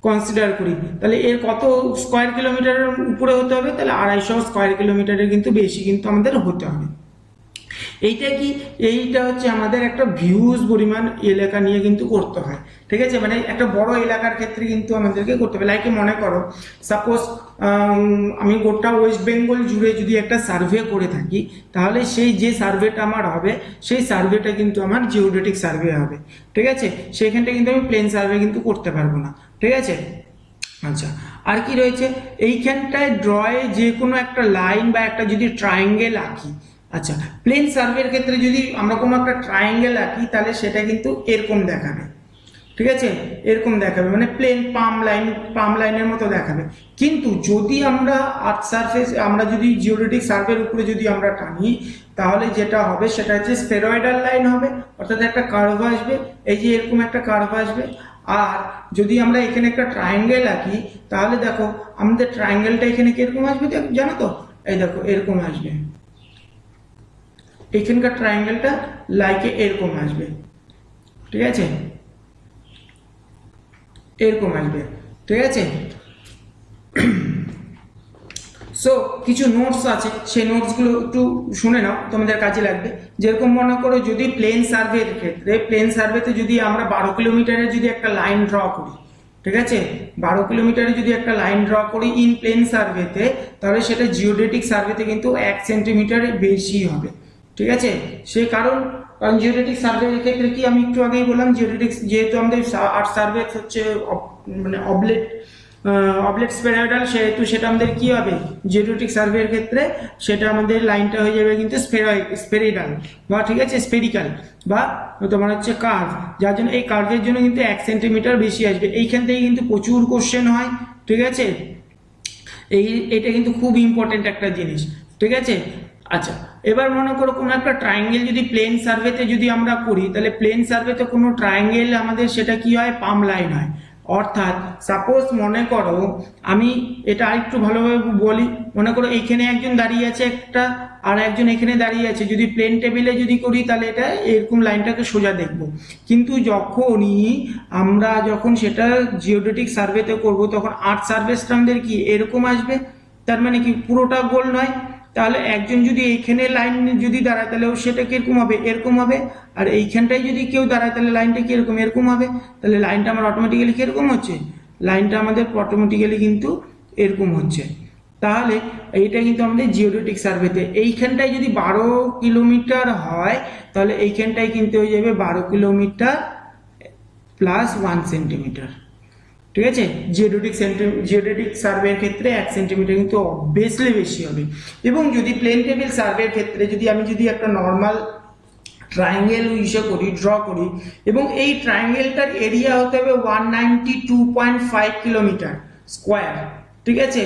কনসিডার করি। তাহলে এর কত স্কোয়ার কিলোমিটারের উপরে হতে হবে, তাহলে 250 স্কোয়ার কিলোমিটারের কিন্তু বেশি কিন্তু আমাদের হতে হবে। এইটা কি, এইটা হচ্ছে আমাদের একটা ভিউজ পরিমাণ এলাকা নিয়ে কিন্তু করতে হয়, ঠিক আছে, মানে একটা বড় এলাকার ক্ষেত্রে কিন্তু আমাদেরকে করতে হবে। লাইক মনে করো সাপোজ আমি গোটা ওয়েস্ট বেঙ্গল জুড়ে যদি একটা সার্ভে করে থাকি, তাহলে সেই যে সার্ভেটা আমার হবে সেই সার্ভেটা কিন্তু আমার জিওডেটিক সার্ভে হবে, ঠিক আছে, সেইখানটা কিন্তু আমি প্লেন সার্ভে কিন্তু করতে পারবো না, ঠিক আছে। আচ্ছা আর কি রয়েছে, এইখানটায় ড্রয়ে যে কোনো একটা লাইন বা একটা যদি ট্রায়াঙ্গেল আঁকি, আচ্ছা প্লেন সার্ভের ক্ষেত্রে যদি আমরা কোনো একটা ট্রায়াঙ্গেল আঁকি, তাহলে সেটা কিন্তু এরকম দেখাবে, ঠিক আছে, এরকম দেখাবে, মানে প্লেন পাম লাইনের মতো দেখাবে। কিন্তু যদি আমরা আর্থ সারফেস, আমরা যদি জিওডেটিক সার্ভের উপরে যদি আমরা টানি, তাহলে যেটা হবে সেটা হচ্ছে স্ফেরয়েডাল লাইন হবে, অর্থাৎ একটা কার্ভ আসবে, এই যে এরকম একটা কার্ভ আসবে। আর যদি আমরা এখানে একটা ট্রায়াঙ্গেল আঁকি, তাহলে দেখো আমাদের ট্রায়াঙ্গেলটা এখানে কিরকম আসবে জানো তো, এই দেখো এরকম আসবে, এইখানকার ট্রায়াঙ্গেলটা লাইকে এরকম আসবে, ঠিক আছে, এরকম আসবে, ঠিক আছে। সো কিছু নোটস আছে, সেই নোটসগুলো একটু শুনে নাও, তোমাদের কাজে লাগবে। যেরকম মনে করো যদি প্লেন সার্ভের ক্ষেত্রে, প্লেন সার্ভেতে যদি আমরা 12 কিলোমিটারের যদি একটা লাইন ড্র করি, ঠিক আছে, 12 কিলোমিটারে যদি একটা লাইন ড্র করি ইন প্লেন সার্ভেতে, তাহলে সেটা জিওডেটিক সার্ভেতে কিন্তু 1 সেন্টিমিটারের বেশি হবে, ঠিক আছে। সেই কারণ জিওডেটিক সার্ভের ক্ষেত্রে কি আমি একটু আগেই বললাম, জিওডেটিক যেহেতু আমাদের আর্থ সার্ভে হচ্ছে মানে অবলেট স্ফেরয়েডাল, সেহেতু সেটা আমাদের কি হবে, জিওডেটিক সার্ভের ক্ষেত্রে সেটা আমাদের লাইনটা হয়ে যাবে কিন্তু স্ফেরিডাল বা ঠিক আছে স্পেরিক্যাল বা তোমার হচ্ছে কার্ভ, যার জন্য এই কার্ভের জন্য কিন্তু 1 সেন্টিমিটার বেশি আসবে। এইখান থেকে কিন্তু প্রচুর কোশ্চেন হয়, ঠিক আছে, এটা কিন্তু খুব ইম্পর্টেন্ট একটা জিনিস, ঠিক আছে। আচ্ছা, এবার মনে করো কোনো একটা ট্রায়াঙ্গেল যদি প্লেন সার্ভেতে যদি আমরা করি, তাহলে প্লেন সার্ভেতে কোনো ট্রায়াঙ্গেল আমাদের সেটা কি হয়, পাম লাইন হয়। অর্থাৎ সাপোজ মনে করো, আমি এটা আরেকটু ভালোভাবে বলি, মনে করো এইখানে একজন দাঁড়িয়ে আছে একটা, আর একজন এখানে দাঁড়িয়ে আছে, যদি প্লেন টেবিলে যদি করি তাহলে এটা এরকম লাইনটাকে সোজা দেখবো। কিন্তু যখন সেটা জিওডেটিক সার্ভেতে করব, তখন আর্থ সার্ভেসটা আমাদের কি এরকম আসবে, তার মানে কি পুরোটা গোল নয়। তাহলে একজন যদি এইখানে লাইন যদি দাঁড়ায়, তাহলে সেটা কিরকম হবে, এরকম হবে। আর এইখানটায় যদি কেউ দাঁড়ায়, তাহলে লাইনটা কিরকম, এরকম হবে। তাহলে লাইনটা আমার অটোমেটিক্যালি কিরকম হচ্ছে, লাইনটা আমাদের অটোমেটিক্যালি কিন্তু এরকম হচ্ছে। তাহলে এইটা কিন্তু আমাদের জিওডেটিক সার্ভেতে, এইখানটায় যদি 12 কিলোমিটার হয়, তাহলে এইখানটায় কিন্তু হয়ে যাবে 12 কিলোমিটার প্লাস 1 সেন্টিমিটার, ঠিক আছে। জিওডেটিক সার্ভের ক্ষেত্রে 1 সেন্টিমিটার কিন্তু অবভিয়াসলি বেশি হবে। এবং যদি প্লেন টেবিল সার্ভের ক্ষেত্রে আমি যদি একটা নর্মাল ট্রায়াঙ্গেল ড্র করি, এবং এই ট্রায়াঙ্গেলটার এরিয়া হতে হবে 192.5 কিলোমিটার স্কোয়ার, ঠিক আছে।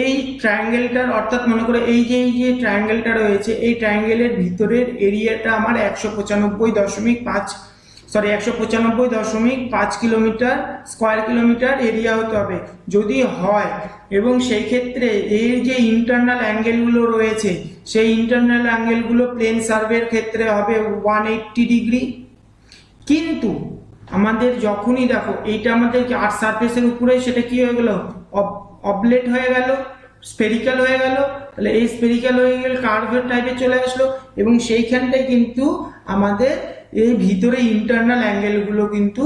এই ট্রায়াঙ্গেলটার অর্থাৎ মনে করো এই যে ট্রায়াঙ্গেলটা রয়েছে, এই ট্রায়াঙ্গেলের ভিতরের এরিয়াটা আমার 195.5 কিলোমিটার স্কোয়ার কিলোমিটার এরিয়া হতে হবে যদি হয়। এবং সেই ক্ষেত্রে এই যে ইন্টারনাল অ্যাঙ্গেলগুলো রয়েছে, সেই ইন্টারনাল অ্যাঙ্গেলগুলো প্লেন সার্ভের ক্ষেত্রে হবে 180 ডিগ্রি। কিন্তু আমাদের যখনই দেখো এইটা আমাদের আর্থ সারফেসের উপরে, সেটা কি হয়ে গেল, অবলেট হয়ে গেল, স্পেরিক্যাল হয়ে গেল। তাহলে এই স্পেরিক্যাল হয়ে গেলে কার্ভের টাইপে চলে আসলো, এবং সেইখানটায় কিন্তু আমাদের এই ভিতরে ইন্টারনাল অ্যাঙ্গেলগুলো কিন্তু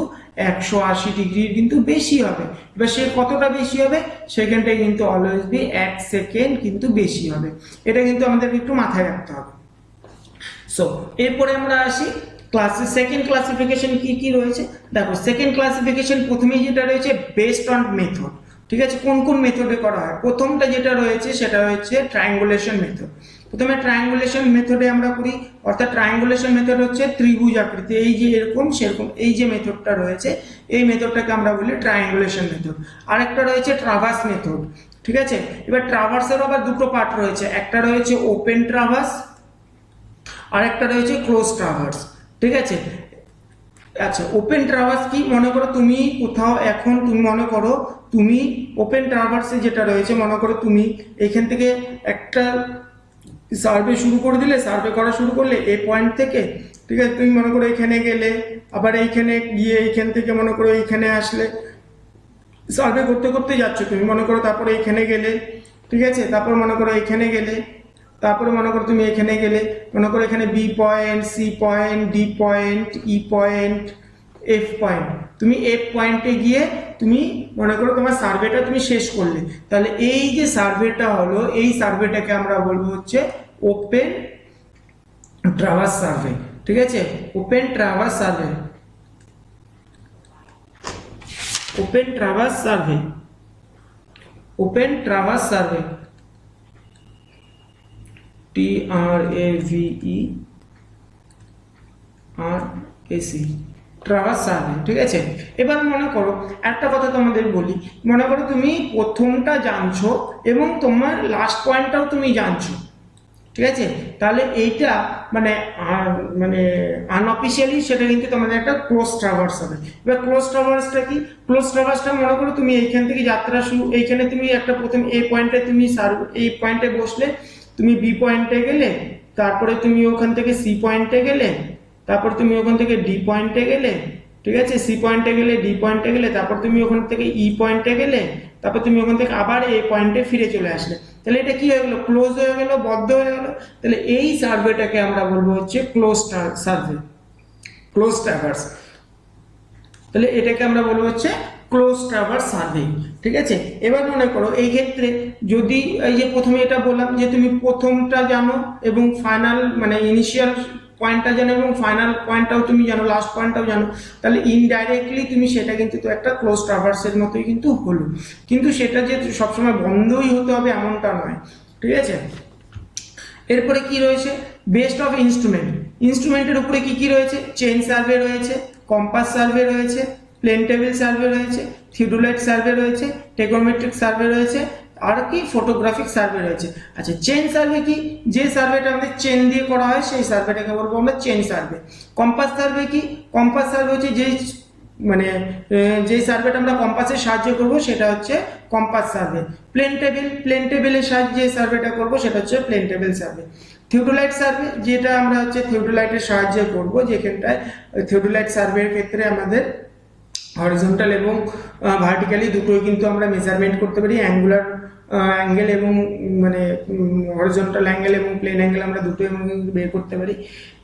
180 ডিগ্রির কিন্তু বেশি হবে। এবার সে কতটা বেশি হবে, সেখানটায় কিন্তু অলওয়েজ বি 1 সেকেন্ড কিন্তু বেশি হবে। এটা কিন্তু আমাদের একটু মাথায় রাখতে হবে। সো এরপরে আমরা আসি সেকেন্ড ক্লাসিফিকেশন কি রয়েছে। দেখো সেকেন্ড ক্লাসিফিকেশন প্রথমেই যেটা রয়েছে বেসড অন মেথড, ঠিক আছে। কোন কোন মেথডে করা হয়, প্রথমটা যেটা রয়েছে সেটা হচ্ছে ট্রায়াঙ্গুলেশন মেথড। প্রথমে ট্রায়াঙ্গুলেশন মেথডে আমরা করি, অর্থাৎ ট্রায়াঙ্গুলেশন মেথড হচ্ছে ত্রিভুজ আকৃতি, এই যে এরকম সেরকম এই যে মেথডটা রয়েছে, এই মেথডটাকে আমরা বলি ট্রায়াঙ্গুলেশন মেথড। আরেকটা রয়েছে ট্রাভার্স মেথড, ঠিক আছে। এবার ট্রাভার্সের আবার দুটো পার্ট রয়েছে, একটা রয়েছে ওপেন ট্রাভার্স, আর একটা রয়েছে ক্লোজ ট্রাভার্স, ঠিক আছে। আচ্ছা, ওপেন ট্রাভার্স কি, মনে করো তুমি কোথাও এখন তুমি মনে করো তুমি ওপেন ট্রাভার্সে যেটা রয়েছে, মনে করো তুমি এখান থেকে একটা সার্ভে শুরু করে দিলে, সার্ভে করা শুরু করলে এই পয়েন্ট থেকে, ঠিক আছে। তুমি মনে করো এখানে গেলে, আবার এইখানে গিয়ে এইখান থেকে মনে করো এইখানে আসলে, সার্ভে করতে করতে যাচ্ছ তুমি, মনে করো তারপরে এখানে গেলে, ঠিক আছে। তারপর মনে করো এখানে গেলে, তারপরে মনে করো তুমি এখানে গেলে, মনে করো এখানে B point, C point, D point, E point, F point. তুমি এফ পয়েন্টে গিয়ে তুমি মনে করো তোমার সার্ভেটা তুমি শেষ করলে, তাহলে এই যে সার্ভেটা হলো, এই সার্ভেটাকে আমরা বলবো হচ্ছে ওপেন ট্রাভার্স সার্ভে, ঠিক আছে। Open traverse survey, open traverse survey, open traverse survey, TRAVERS traverse survey, ঠিক আছে। এবার মনে করো একটা কথা তোমাদের বলি, মনে করো তুমি প্রথমটা জানছো এবং তোমার লাস্ট পয়েন্টটাও তুমি জানছো, ঠিক আছে। তাহলে এইটা মানে আনঅফিসিয়ালি সেটা কিন্তু তোমাদের একটা ক্লোজ ট্রাভার্স হবে। এবার ক্লোজ ট্রাভার্সটা কি, ক্লোজ ট্রাভার্সটা মনে করো তুমি এইখান থেকে যাত্রা শুরু, এইখানে তুমি একটা প্রথম এই পয়েন্টে তুমি এই পয়েন্টে বসলে, তুমি বি পয়েন্টে গেলে, তারপরে তুমি ওখান থেকে সি পয়েন্টে গেলে, তারপর তুমি ওখান থেকে ডি পয়েন্টে গেলে, ঠিক আছে, সি পয়েন্টে গেলে, ডি পয়েন্টে গেলে, তারপর তুমি ওখান থেকে ই পয়েন্টে গেলে, তারপর তুমি ওখান থেকে আবার এ পয়েন্টে ফিরে চলে আসলে, তাহলে এটা কি হয়ে গেল, ক্লোজ হয়ে গেল, বদ্ধ হয়ে গেল। তাহলে এই সার্ভেটাকে আমরা বলবো হচ্ছে ক্লোজ সার্ভে, ক্লোজ ট্রাভার্স। তাহলে এটাকে আমরা বলবো হচ্ছে ক্লোজ ট্রাভার্স সার্ভে, ঠিক আছে। এবার মনে করো এই ক্ষেত্রে যদি এই যে প্রথমে এটা বললাম যে তুমি প্রথমটা জানো এবং ফাইনাল মানে ইনিশিয়াল পয়েন্টটা জানো এবং ফাইনাল পয়েন্টটাও তুমি জানো, লাস্ট পয়েন্টটাও জানো, তাহলে ইনডাইরেক্টলি তুমি সেটা কিন্তু তো একটা ক্লোজ ট্রাভার্সের মতোই কিন্তু হলো। কিন্তু সেটা যে সবসময় বন্ধই হতে হবে এমনটা নয়, ঠিক আছে। এরপরে কি রয়েছে, বেস্ট অফ ইনস্ট্রুমেন্ট। ইনস্ট্রুমেন্টের উপরে কি কি রয়েছে, চেইন সার্ভে রয়েছে, কম্পাস সার্ভে রয়েছে, প্লেন টেবিল সার্ভে রয়েছে, থিওডোলাইট সার্ভে রয়েছে, টেকোমেট্রিক সার্ভে রয়েছে, আর কি ফটোগ্রাফিক সার্ভে রয়েছে। আচ্ছা, চেন সার্ভে কি, যে সার্ভেটা আমাদের চেন দিয়ে করা হয় সেই সার্ভেটাকে বলবো আমরা চেন সার্ভে। কম্পাস সার্ভে কি, কম্পাস সার্ভে হচ্ছে যে মানে যে সার্ভেটা আমরা কম্পাসের সাহায্যে করব সেটা হচ্ছে compass survey. Plane table, plane টেবিলের সাহায্যে সার্ভেটা করব সেটা হচ্ছে plane table survey. Theodolite survey, যেটা আমরা হচ্ছে থিওডোলাইটের সাহায্যে করব, যেখানটায় থিওডোলাইট সার্ভের ক্ষেত্রে আমাদের হরিজন্টাল এবং ভার্টিক্যালি দুটোই কিন্তু আমরা মেজারমেন্ট করতে পারি, অ্যাঙ্গুলার অ্যাঙ্গেল এবং মানে হরিজন্টাল অ্যাঙ্গেল এবং প্লেন অ্যাঙ্গেল আমরা দুটোই বের করতে পারি।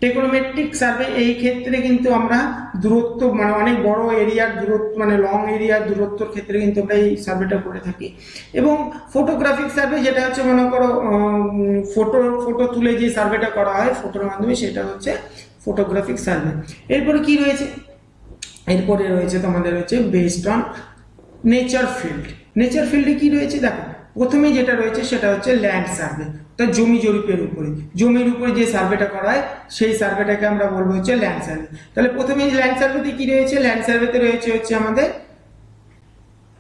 টেকনোমেট্রিক সার্ভে, এই ক্ষেত্রে কিন্তু আমরা দূরত্ব মানে অনেক বড় এরিয়ার দূরত্ব মানে লং এরিয়ার দূরত্বর ক্ষেত্রে কিন্তু আমরা এই সার্ভেটা করে থাকি। এবং ফটোগ্রাফিক সার্ভে, যেটা হচ্ছে মনে করো ফটো তুলে যে সার্ভেটা করা হয় ফটোর মাধ্যমে, সেটা হচ্ছে ফটোগ্রাফিক সার্ভে। এরপরে কি রয়েছে, এরপরে রয়েছে তোমাদের হচ্ছে based on nature field. Nature ফিল্ডে কি রয়েছে দেখো, প্রথমে যেটা রয়েছে সেটা হচ্ছে ল্যান্ড সার্ভে, অর্থাৎ জমি জরিপের উপরে, জমির উপরে যে সার্ভেটা করা হয় সেই সার্ভেটাকে আমরা বলবো হচ্ছে ল্যান্ড সার্ভে। তাহলে প্রথমে ল্যান্ড সার্ভেতে কি রয়েছে, ল্যান্ড সার্ভেতে রয়েছে হচ্ছে আমাদের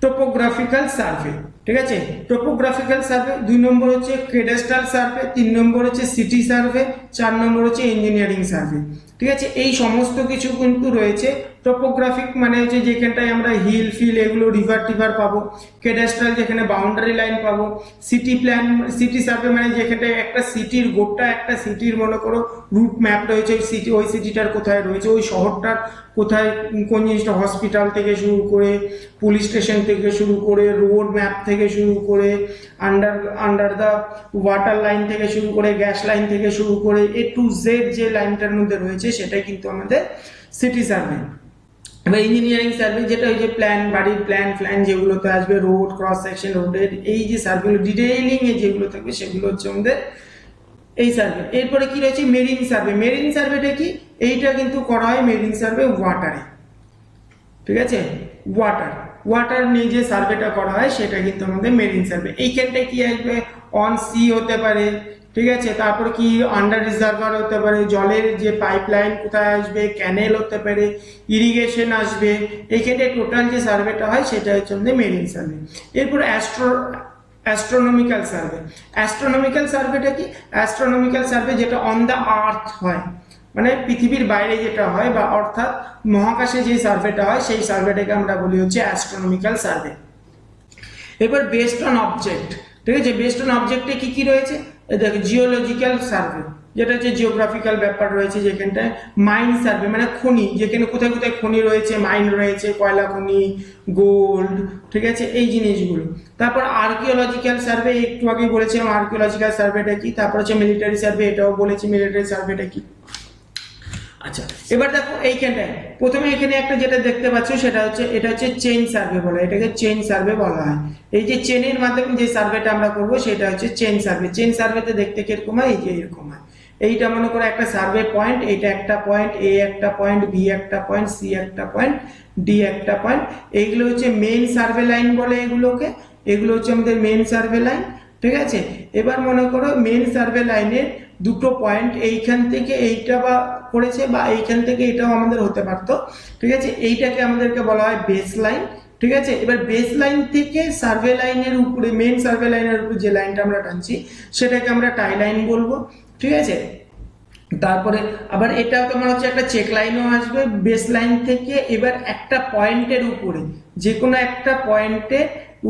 টোপোগ্রাফিক্যাল সার্ভে, ঠিক আছে। টোপোগ্রাফিক্যাল সার্ভে, 2 নম্বর হচ্ছে ক্যাডাস্ট্রাল সার্ভে, 3 নম্বর হচ্ছে সিটি সার্ভে, 4 নম্বর হচ্ছে ইঞ্জিনিয়ারিং সার্ভে, ঠিক আছে। এই সমস্ত কিছু কিন্তু রয়েছে। টোপোগ্রাফিক মানে হচ্ছে যেখানটায় আমরা হিল ফিল এগুলো রিভার টিভার পাবো, ক্যাডাস্ট্রাল যেখানে বাউন্ডারি লাইন পাবো, সিটি প্ল্যান সিটি সার্ভে মানে যেখানটায় একটা সিটির গোটা একটা সিটির মনে করো রুট ম্যাপ রয়েছে, ওই সিটি ওই সিটিটার কোথায় রয়েছে, ওই শহরটার কোথায় কোন জিনিসটা, হসপিটাল থেকে শুরু করে পুলিশ স্টেশন থেকে শুরু করে রোড ম্যাপ থেকে শুরু করে আন্ডার দ্য ওয়াটার লাইন থেকে শুরু করে গ্যাস লাইন থেকে শুরু করে এ টু জেড যে লাইনটার মধ্যে রয়েছে সেটাই কিন্তু আমাদের সিটি সার্ভে। এবার ইঞ্জিনিয়ারিং সার্ভে, যেটা ওই যে প্ল্যান, বাড়ির প্ল্যান যেগুলোতে আসবে, রোড ক্রস সেকশন, রোডের এই যে সার্ভেগুলো ডিটেইলিং এ যেগুলো থাকবে সেগুলো হচ্ছে আমাদের এই সার্ভে। এরপরে কি রয়েছে মেরিন সার্ভে। মেরিন সার্ভেটা কি, এইটা কিন্তু করা হয় মেরিন সার্ভে ওয়াটারে, ঠিক আছে। ওয়াটার নিয়ে যে সার্ভেটা করা হয় সেটা কিন্তু আমাদের মেরিন সার্ভে। এইখানটায় কি আসবে, অন সি হতে পারে, ঠিক আছে, তারপর কি আন্ডার রিজার্ভার হতে পারে, জলের যে পাইপলাইন কোথায় আসবে, ক্যানেল হতে পারে, ইরিগেশন আসবে, এইখানটায় টোটাল যে সার্ভেটা হয় সেটা হচ্ছে আমাদের মেরিন সার্ভে। এরপর অ্যাস্ট্রোনমিক্যাল সার্ভে। অ্যাস্ট্রোনমিক্যাল সার্ভেটা কি, অ্যাস্ট্রোনমিক্যাল সার্ভে যেটা অন দ্য আর্থ হয়, মানে পৃথিবীর বাইরে যেটা হয় বা অর্থাৎ মহাকাশে যে সার্ভেটা হয় সেই সার্ভেটাকে আমরা বলি হচ্ছে অ্যাস্ট্রোনমিক্যাল সার্ভে। এবার বেসড অন অবজেক্ট, ঠিক আছে। বেসড অন অবজেক্টে কি কি রয়েছে, দেখো জিওলজিক্যাল সার্ভে, যেটা হচ্ছে জিওগ্রাফিক্যাল ব্যাপার রয়েছে, যেখানটায় মাইন সার্ভে মানে খনি, যেখানে কোথায় কোথায় খনি রয়েছে, মাইন রয়েছে, কয়লা খনি, গোল্ড, ঠিক আছে, এই জিনিসগুলো। তারপর আর্কিওলজিক্যাল সার্ভে, একটু আগে বলেছিলাম আর্কিওলজিক্যাল সার্ভেটা কি। তারপর হচ্ছে মিলিটারি সার্ভে, এটাও বলেছি মিলিটারি সার্ভেটা কি। আচ্ছা, এবার দেখো এইখানটায় প্রথমে এখানে একটা যেটা দেখতে পাচ্ছ সেটা হচ্ছে এটা হচ্ছে চেইন সার্ভে বলা হয়, এটাকে চেইন সার্ভে বলা হয়। এই যে চেনের মাধ্যমে যে সার্ভেটা আমরা করব সেটা হচ্ছে চেইন সার্ভে। চেইন সার্ভেতে দেখতে কিরকম হয়, এই যে এরকম হয়। এইটা মনে করো একটা সার্ভে পয়েন্ট, এইটা একটা পয়েন্ট, এ একটা পয়েন্ট, বি একটা পয়েন্ট, সি একটা পয়েন্ট, ডি একটা পয়েন্ট, এইগুলো হচ্ছে মেইন সার্ভে লাইন বলে এগুলোকে, এগুলো হচ্ছে আমাদের মেইন সার্ভে লাইন, ঠিক আছে। এবার মনে করো মেইন সার্ভে লাইনের দুটো পয়েন্ট এইখান থেকে এইটা বা করেছে বা এইখান থেকে এটাও আমাদের হতে পারতো, ঠিক আছে। এইটাকে আমাদেরকে বলা হয় বেস লাইন, ঠিক আছে। এবার বেস লাইন থেকে সার্ভে লাইনের উপরে মেইন সার্ভে লাইনের উপরে যে লাইনটা আমরা টানছি সেটাকে আমরা টাই লাইন বলবো, ঠিক আছে। তারপরে আবার এটাও তোমার হচ্ছে একটা চেক লাইনও আসবে বেস লাইন থেকে। এবার একটা পয়েন্টের উপরে যে কোনো একটা পয়েন্টে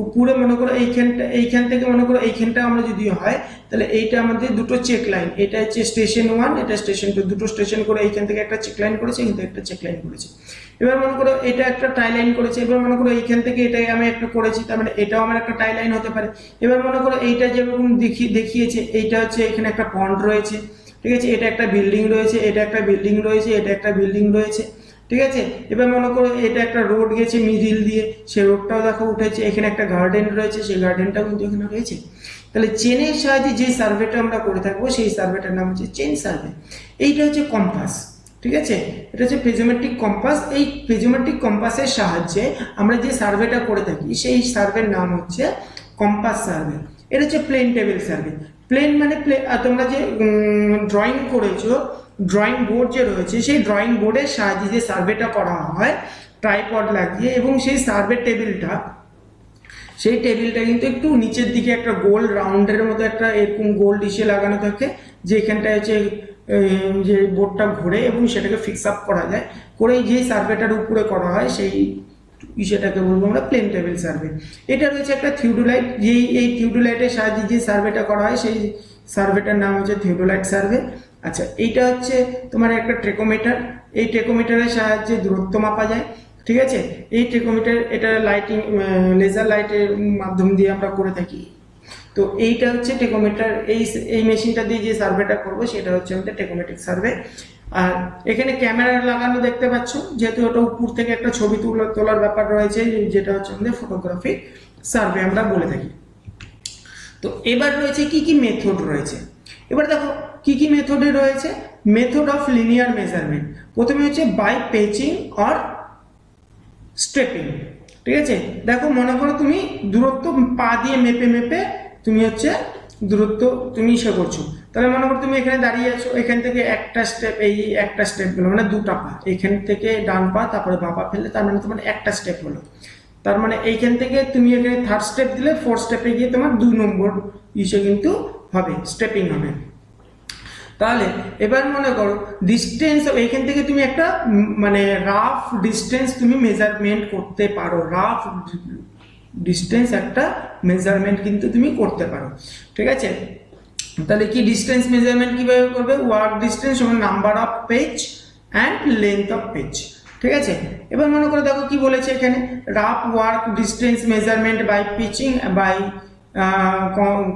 উপরে মনে করো এইখান থেকে মনে করো এইখানটা আমরা যদি হয় তাহলে এইটা আমাদের দুটো চেক লাইন, এটা হচ্ছে স্টেশন 1, এটা স্টেশন 2, দুটো স্টেশন করে এইখান থেকে একটা চেক লাইন করেছে, এখান থেকে একটা চেক লাইন করেছে। এবার মনে করো এটা একটা টাই লাইন করেছে, এবার মনে করো এইখান থেকে এটাই আমি একটা করেছি, তার মানে এটাও আমার একটা টাই লাইন হতে পারে। এবার মনে করো এইটা যেরকম দেখিয়েছে, এইটা হচ্ছে এখানে একটা পন্ড রয়েছে, ঠিক আছে, এটা একটা বিল্ডিং রয়েছে, এটা একটা বিল্ডিং রয়েছে, এটা একটা বিল্ডিং রয়েছে, ঠিক আছে। এবার মনে করো এটা একটা রোড গেছে মিডিল দিয়ে, সেই রোডটাও দেখো উঠেছে, এখানে একটা গার্ডেন রয়েছে, সেই গার্ডেনটাও কিন্তু এখানে রয়েছে। তাহলে চেনের সাহায্যে যে সার্ভেটা আমরা করে থাকবো সেই সার্ভেটার নাম হচ্ছে চেন সার্ভে। এইটা হচ্ছে কম্পাস, ঠিক আছে, এটা হচ্ছে পেজোমেট্রিক কম্পাস। এই পেজোমেট্রিক কম্পাসের সাহায্যে আমরা যে সার্ভেটা করে থাকি সেই সার্ভের নাম হচ্ছে কম্পাস সার্ভে। এটা হচ্ছে প্লেন টেবিল সার্ভে। প্লেন মানে তোমরা যে ড্রয়িং করেছো, ড্রয়িং বোর্ড যে রয়েছে সেই ড্রয়িং বোর্ডের সাহায্যে যে সার্ভেটা করা হয় ট্রাইপড লাগিয়ে, এবং সেই সার্ভে টেবিলটা, সেই টেবিলটা কিন্তু একটু নিচের দিকে একটা গোল রাউন্ডের মতো একটা এরকম গোল ডিশে লাগানো থাকে, যেখানটায় হচ্ছে যে বোর্ডটা ঘোরে এবং সেটাকে ফিক্স আপ করা যায়, করে যে সার্ভেটার উপরে করা হয় সেই সেটাকে বলবো আমরা প্লেন টেবিল সার্ভে। এটা রয়েছে একটা থিওডোলাইট, যেই এই থিওডোলাইটের সাহায্যে যে সার্ভেটা করা হয় সেই সার্ভেটার নাম হচ্ছে থিওডোলাইট সার্ভে। আচ্ছা, এইটা হচ্ছে তোমার একটা ট্রেকোমিটার, এই ট্রেকোমিটারের সাহায্যে দূরত্ব মাপা যায়, ঠিক আছে। এই ট্রেকোমিটার এটা লাইটিং লেজার লাইটের মাধ্যম দিয়ে আমরা করে থাকি। তো এইটা হচ্ছে টেকোমিটার, এই মেশিনটা দিয়ে যে সার্ভেটা করবো সেটা হচ্ছে আমাদের টেকোমেট্রিক সার্ভে। আর এখানে ক্যামেরা লাগানো দেখতে পাচ্ছ, যেহেতু ওটা উপর থেকে একটা ছবি তোলার ব্যাপার রয়েছে, যেটা হচ্ছে আমাদের ফটোগ্রাফিক সার্ভে আমরা বলে থাকি। তো এবার রয়েছে কি কি মেথড রয়েছে। এবার দেখো কি কি মেথডে রয়েছে। মেথড অফ লিনিয়ার মেজারমেন্ট, প্রথমে হচ্ছে বাই পেচিং অর স্টেপিং, ঠিক আছে। দেখো মনে করো তুমি দূরত্ব পা দিয়ে মেপে মেপে তুমি হচ্ছে দূরত্ব তুমি ইসে করছো, তাহলে মনে করো তুমি এখানে দাঁড়িয়ে আছো, এখান থেকে একটা স্টেপ, এই একটা স্টেপ গেলো মানে দুটা পা, এখান থেকে ডান পা তারপরে বাঁ পা ফেললে তার মানে তোমার একটা স্টেপ হলো, তার মানে এইখান থেকে তুমি এখানে থার্ড স্টেপ দিলে ফোর্থ স্টেপে গিয়ে তোমার 2 নম্বর ইসে কিন্তু হবে, স্টেপিং হবে। তাহলে এবার মনে করো ডিস্টেন্স, এইখান থেকে তুমি একটা মানে রাফ ডিস্টেন্স তুমি মেজারমেন্ট করতে পারো, রাফ ডিস্টেন্স একটা মেজারমেন্ট কিন্তু তুমি করতে পারো, ঠিক আছে। তাহলে কি ডিস্টেন্স মেজারমেন্ট কিভাবে করবে, ওয়ার্ক ডিস্টেন্স সমান number of pace and length of pace, ঠিক আছে। এবার মনে করো দেখো কি বলেছে এখানে, rough walk distance measurement by pacing by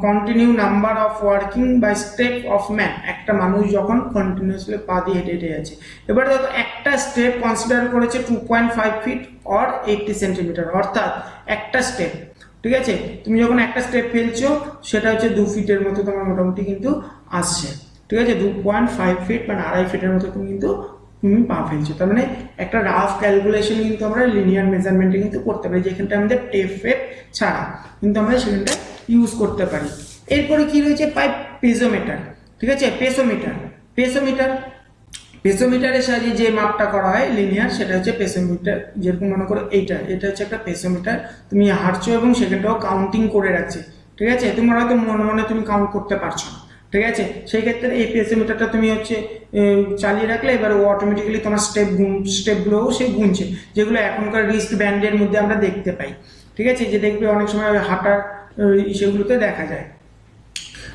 continue number of ওয়ার্কিং বাই স্টেপ অফ ম্যান, একটা মানুষ যখন কন্টিনিউসলি পা দিয়ে হেঁটে হেঁটে যাচ্ছে। এবার দেখো একটা স্টেপ কনসিডার করেছে 2.5 ফিট অর 80 সেন্টিমিটার, অর্থাৎ একটা স্টেপ, ঠিক আছে, তুমি যখন একটা স্টেপ ফেলছো সেটা হচ্ছে 2 ফিটের মতো তোমার মোটামুটি কিন্তু আসছে, ঠিক আছে। 2.5 ফিট মানে 2.5 ফিটের মতো তুমি কিন্তু পা ফেলছো, তার মানে একটা রাফ ক্যালকুলেশন কিন্তু আমরা লিনিয়ার মেজারমেন্টে কিন্তু করতে পারি, যেখানটা আমাদের টেপ ফেপ ছাড়া কিন্তু আমরা সেখানটা ইউজ করতে পারি। এরপরে কি রয়েছে, পাইপ পেজোমিটার, ঠিক আছে, পেসোমিটারের সাহায্যে যে মাপটা করা হয় লিনিয়ার, সেটা হচ্ছে পেসোমিটার। যেরকম মনে করো এটা হচ্ছে একটা পেসোমিটার, তুমি হাঁটছো এবং সেখানটাও কাউন্টিং করে রাখছে, ঠিক আছে। তোমার হয়তো মনে মনে তুমি কাউন্ট করতে পারছো না, ঠিক আছে, সেই ক্ষেত্রে এই পেসোমিটারটা তুমি হচ্ছে চালিয়ে রাখলে এবার ও অটোমেটিক্যালি তোমার স্টেপগুলোও সে গুনছে, যেগুলো এখনকার রিস্ট ব্যান্ডের মধ্যে আমরা দেখতে পাই, ঠিক আছে, যে দেখবে অনেক সময় হাঁটার সেগুলোতে দেখা যায়,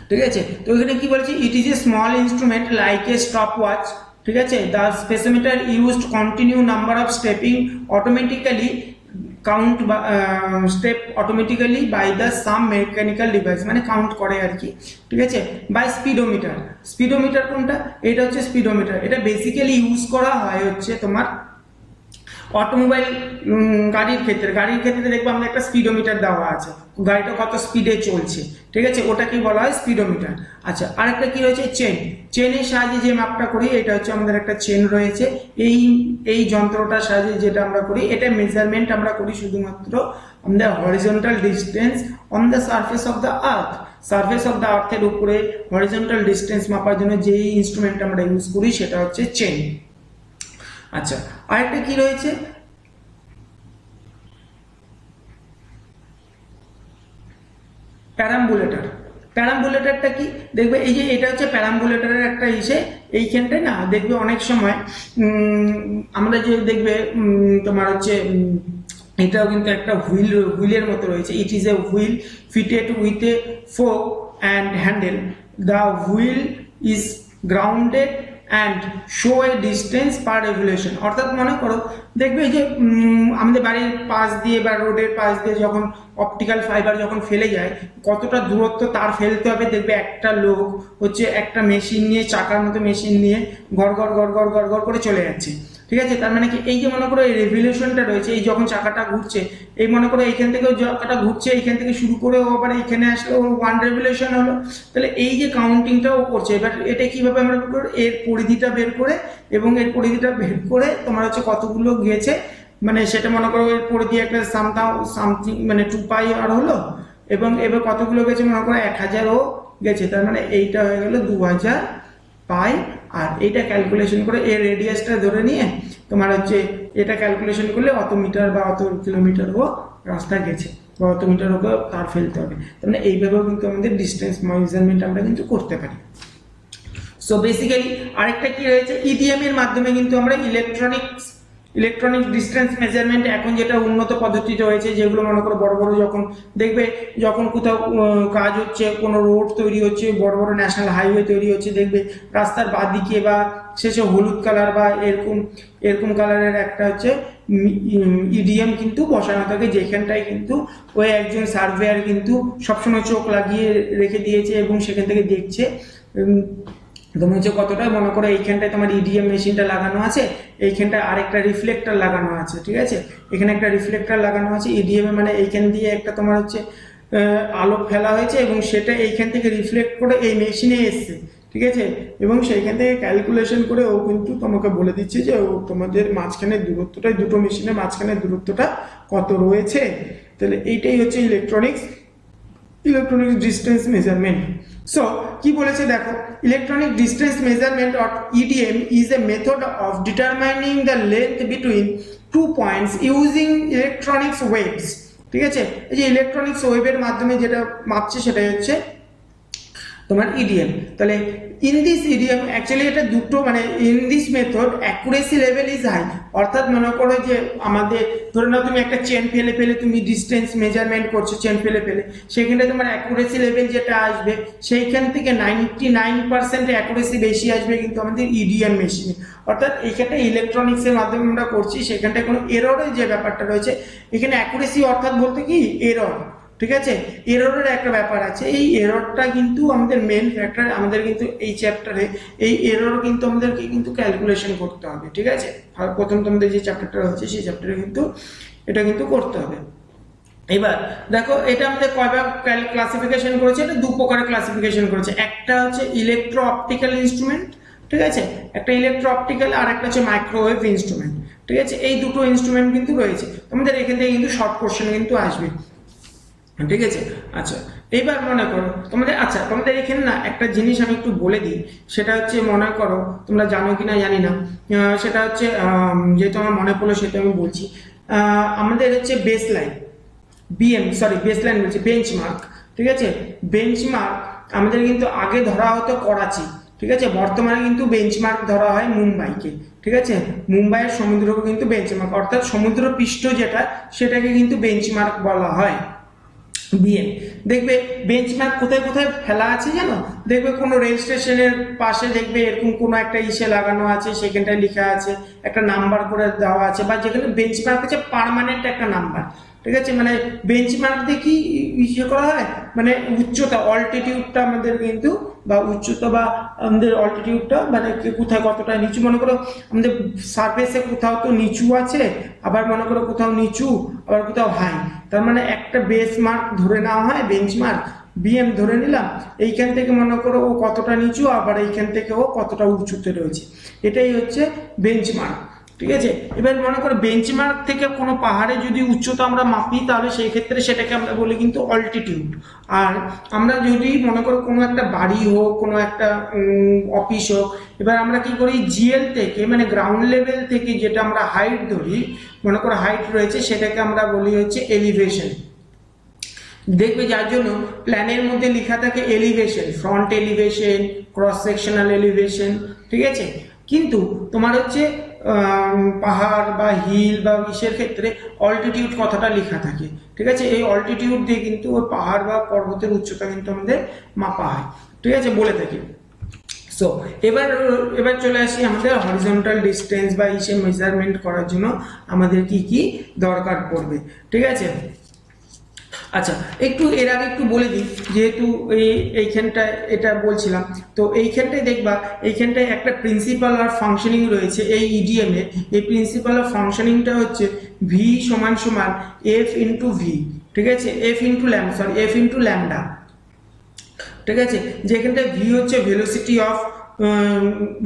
ঠিক আছে। তো এখানে কি বলছে, it is a small instrument like a stopwatch, ঠিক আছে, the passometer used continue number of stepping automatically count step automatically by the some mechanical device, মানে কাউন্ট করে আর কি, ঠিক আছে। বাই স্পিডোমিটার কোনটা, এটা হচ্ছে স্পিডোমিটার, এটা বেসিক্যালি ইউজ করা হয় হচ্ছে তোমার অটোমোবাইল গাড়ির ক্ষেত্রে দেখবো আমরা একটা স্পিডোমিটার দেওয়া আছে, গাড়িটা কত স্পিডে চলছে, ঠিক আছে, ওটা কি বলা হয় স্পিডোমিটার। আচ্ছা, আরেকটা কি রয়েছে, চেনের সাহায্যে যে মাপটা করি, এটা হচ্ছে আমাদের একটা চেন রয়েছে, এই যন্ত্রটার সাহায্যে যেটা আমরা করি, এটা মেজারমেন্ট আমরা করি শুধুমাত্র আমাদের horizontal distance on the surface of the আর্থের উপরে হরিজন্টাল ডিস্টেন্স মাপার জন্য যেই ইনস্ট্রুমেন্ট আমরা ইউজ করি সেটা হচ্ছে চেন। আচ্ছা, আরেকটা কি রয়েছে, প্যারাম্বুলেটরটা কি দেখবে, এই যে এটা হচ্ছে প্যারাম্বুলেটরের একটা ইসে, এইখানটায় না দেখবে অনেক সময় আমরা যে দেখবে তোমার হচ্ছে এটাও কিন্তু একটা হুইলের মতো রয়েছে। ইট is A wheel fitted with a folk and handle. The wheel is grounded and show a distance per revolution. অর্থাৎ মনে করো দেখবে যে আমাদের বাড়ির পাশ দিয়ে বা রোডের পাশ দিয়ে যখন অপটিক্যাল ফাইবার যখন ফেলে যায়, কতটা দূরত্ব তার ফেলতে হবে, দেখবে একটা লোক হচ্ছে একটা মেশিন নিয়ে, চাকার মতো মেশিন নিয়ে গড় গড় গড় গড় গড় গড় করে চলে যাচ্ছে। ঠিক আছে, তার মানে কি এই যে মনে করো এই রেভলিউশনটা রয়েছে, এই যখন চাকাটা ঘুরছে, এই মনে করো এইখান থেকে চাকাটা ঘুরছে, এইখান থেকে শুরু করে ও আবার এইখানে আসলে ওর 1 রেভলিউশন হলো। তাহলে এই যে কাউন্টিংটাও করছে, এবার এটা কিভাবে আমরা বের করব, এর পরিধিটা বের করে, এবং এর পরিধিটা বের করে তোমার হচ্ছে কতগুলো গিয়েছে, মানে সেটা মনে করো এর পরিধি একটা সামথিং মানে 2 পাই আর হলো, এবং এবার কতগুলো গেছে মনে করো 1000ও গেছে, তার মানে এইটা হয়ে গেল 2000 পাই। আর এটা ক্যালকুলেশন করে এর রেডিয়াসটা ধরে নিয়ে তোমার হচ্ছে এটা ক্যালকুলেশন করলে অত মিটার বা অত কিলোমিটার ও রাস্তা গেছে বা অত মিটার ওকে তার ফেলতে হবে। তার মানে এইভাবেও কিন্তু আমাদের ডিস্টেন্স মেজারমেন্ট আমরা কিন্তু করতে পারি। সো বেসিক্যালি আরেকটা কি রয়েছে, ইডিএম এর মাধ্যমে কিন্তু আমরা ইলেকট্রনিক ডিস্টেন্স মেজারমেন্ট এখন যেটা উন্নত পদ্ধতিতে হয়েছে, যেগুলো মনে করো বড় বড় যখন দেখবে যখন কোথাও কাজ হচ্ছে, কোনো রোড তৈরি হচ্ছে, বড় বড় ন্যাশনাল হাইওয়ে তৈরি হচ্ছে, দেখবে রাস্তার বাঁদিকে বা শেষে হলুদ কালার বা এরকম কালারের একটা হচ্ছে ইডিএম কিন্তু বসানো থাকে, যেখানটায় কিন্তু ওই একজন সার্ভেয়ার কিন্তু সবসময় চোখ লাগিয়ে রেখে দিয়েছে এবং সেখান থেকে দেখছে তোমার হচ্ছে কতটা, মনে করো এইখানটায় তোমার ইডিএম মেশিনটা লাগানো আছে, এইখানটায় আরেকটা রিফ্লেক্টর লাগানো আছে। ঠিক আছে, এখানে একটা রিফ্লেক্টর লাগানো আছে ইডিএম মানে এইখান দিয়ে একটা তোমার হচ্ছে আলো ফেলা হয়েছে এবং সেটা এইখান থেকে রিফ্লেক্ট করে এই মেশিনে এসছে। ঠিক আছে, এবং সেইখান থেকে ক্যালকুলেশন করে ও কিন্তু তোমাকে বলে দিচ্ছে যে ও তোমাদের মাঝখানের দূরত্বটা, দুটো মেশিনের মাঝখানের দূরত্বটা কত রয়েছে। তাহলে এইটাই হচ্ছে ইলেকট্রনিক ডিস্টেন্স মেজারমেন্ট। সো কি বলেছে দেখো, electronic distance measurement or EDM is a method of determining the length between 2 points using electronics waves. ঠিক আছে, এই যে ইলেকট্রনিক্স ওয়েভের মাধ্যমে যেটা মাপছে সেটাই হচ্ছে তোমার ইডিএম। তাহলে ইন দিস ইডিএম অ্যাকচুয়ালি এটা দুটো মানে in this method accuracy level is high. অর্থাৎ মনে করো যে আমাদের ধরে নাও তুমি একটা চেন ফেলে ফেলে তুমি ডিস্টেন্স মেজারমেন্ট করছো, চেন ফেলে ফেলে, সেখানে তোমার অ্যাকুরেসি লেভেল যেটা আসবে সেইখান থেকে 99% অ্যাকুরেসি বেশি আসবে কিন্তু আমাদের ইডিএম মেশিনে। অর্থাৎ এইখানটা ইলেকট্রনিক্সের মাধ্যমে আমরা করছি, সেখানটায় কোনো এররের যে ব্যাপারটা রয়েছে, এখানে অ্যাকুরেসি অর্থাৎ বলতে কি এরর। ঠিক আছে, এররের একটা ব্যাপার আছে, এই এররটা কিন্তু আমাদের মেন ফ্যাক্টর, আমাদের কিন্তু এই চ্যাপ্টারে এই এরর কিন্তু আমাদেরকে কিন্তু ক্যালকুলেশন করতে হবে। ঠিক আছে, আর প্রথম তোমাদের যে চ্যাপ্টারটা হচ্ছে সেই চ্যাপ্টারে কিন্তু এটা কিন্তু করতে হবে। এবার দেখো এটা আমাদের কয়বার ক্লাসিফিকেশন করেছে, এটা দু প্রকারে ক্লাসিফিকেশন করেছে। একটা হচ্ছে ইলেকট্রো অপটিক্যাল ইনস্ট্রুমেন্ট, ঠিক আছে, একটা ইলেকট্রো অপটিক্যাল আর একটা হচ্ছে মাইক্রোওয়েভ ইনস্ট্রুমেন্ট। ঠিক আছে, এই দুটো ইনস্ট্রুমেন্ট কিন্তু রয়েছে তোমাদের এখান থেকে কিন্তু শর্ট কোশ্চেন কিন্তু আসবে। ঠিক আছে, আচ্ছা এইবার মনে করো তোমাদের এখানে না একটা জিনিস আমি একটু বলে দিই, সেটা হচ্ছে মনে করো তোমরা জানো কিনা জানি না, সেটা হচ্ছে যেহেতু আমার মনে পড়লো সেটা আমি বলছি। আমাদের হচ্ছে বেসলাইন বলছি বেঞ্চমার্ক। ঠিক আছে, বেঞ্চমার্ক আমাদের কিন্তু আগে ধরা হতো করাচি, ঠিক আছে, বর্তমানে কিন্তু বেঞ্চমার্ক ধরা হয় মুম্বাইকে। ঠিক আছে, মুম্বাইয়ের সমুদ্রকে কিন্তু বেঞ্চমার্ক, অর্থাৎ সমুদ্র পৃষ্ঠ যেটা সেটাকে কিন্তু বেঞ্চমার্ক বলা হয়। বিএম দেখবে বেঞ্চমার্ক কোথায় কোথায় ফেলা আছে জানো, দেখবে কোনো রেল স্টেশনের পাশে দেখবে এরকম কোনো একটা ইসে লাগানো আছে, সেখানটায় লেখা আছে একটা নাম্বার করে দেওয়া আছে, বা যেখানে বেঞ্চমার্ক হচ্ছে পার্মানেন্ট একটা নাম্বার। ঠিক আছে, মানে বেঞ্চমার্ক দিয়ে কি ইয়ে করা হয়, মানে উচ্চতা অল্টিটিউডটা আমাদের কিন্তু, বা উচ্চতা বা আমাদের অল্টিটিউডটা মানে কোথায় কতটা নিচু, মনে করো আমাদের সারফেসে কোথাও তো নিচু আছে, আবার মনে করো কোথাও নিচু, আবার কোথাও হাই, তার মানে একটা বেস মার্ক ধরে নেওয়া হয়, বেঞ্চমার্ক বিএম ধরে নিলাম, এইখান থেকে মনে করো ও কতটা নিচু, আবার এইখান থেকে ও কতটা উঁচুতে রয়েছে, এটাই হচ্ছে বেঞ্চমার্ক। ঠিক আছে, এবার মনে করো বেঞ্চমার্ক থেকে কোনো পাহাড়ে যদি উচ্চতা আমরা মাপি, তাহলে সেই ক্ষেত্রে সেটাকে আমরা বলি কিন্তু অল্টিটিউড। আর আমরা যদি মনে করো কোনো একটা বাড়ি হোক, কোনো একটা অফিস হোক, এবার আমরা কি করি জিএল থেকে মানে গ্রাউন্ড লেভেল থেকে যেটা আমরা হাইট ধরি, মনে করো হাইট রয়েছে, সেটাকে আমরা বলি হচ্ছে এলিভেশন। দেখবে যার জন্য প্ল্যানের মধ্যে লেখা থাকে elevation, front elevation, cross sectional elevation. ঠিক আছে, কিন্তু তোমার হচ্ছে পাহাড় বা হিল বা ইসের ক্ষেত্রে অল্টিটিউড কথাটা লেখা থাকে, ঠিক আছে। এই অল্টিটিউড দিয়ে কিন্তু ওই পাহাড় বা পর্বতের উচ্চতা কিন্তু আমাদের মাপা হয়, ঠিক আছে, বলে থাকি। সো এবার এবার চলে আসি আমাদের হরিজন্টাল ডিস্টেন্স বা ইসে মেজারমেন্ট করার জন্য আমাদের কি কি দরকার পড়বে, ঠিক আছে। আচ্ছা, একটু এর আগে একটু বলে দিই, যেহেতু এইখানটায় এটা বলছিলাম, তো এইখানটায় দেখবা এইখানটায় একটা প্রিন্সিপাল আর ফাংশনিং রয়েছে এই ইডিএম এ। এই প্রিন্সিপাল আর ফাংশনিংটা হচ্ছে ভি সমান সমান এফ ইন্টু ভি, ঠিক আছে, এফ ইন্টু ল্যামডা, ঠিক আছে। যেখানটায় ভি হচ্ছে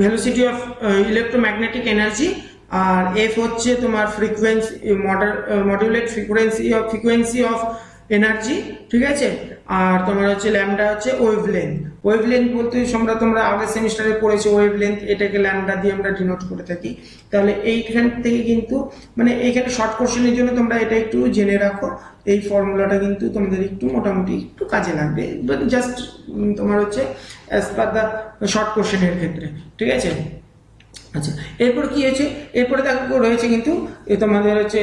ভেলোসিটি অফ ইলেকট্রোম্যাগনেটিক এনার্জি, আর এফ হচ্ছে তোমার frequency modulate frequency of energy, ঠিক আছে। আর তোমার হচ্ছে ল্যামডা হচ্ছে ওয়েভলেন্থ বলতে তোমরা আগের সেমিস্টারে পড়েছো ওয়েভলেন্থ, এটাকে ল্যামডা দিয়ে আমরা ডিনোট করে থাকি। তাহলে এইখান থেকে কিন্তু মানে এইখানে শর্ট কোশ্চেনের জন্য তোমরা এটা একটু জেনে রাখো, এই ফর্মুলাটা কিন্তু তোমাদের একটু মোটামুটি একটু কাজে লাগবে, জাস্ট তোমার হচ্ছে অ্যাজ পার দ্য শর্ট কোশ্চেনের ক্ষেত্রে, ঠিক আছে। আচ্ছা, এরপর কি হয়েছে, এরপরে দেখো রয়েছে কিন্তু তোমাদের হচ্ছে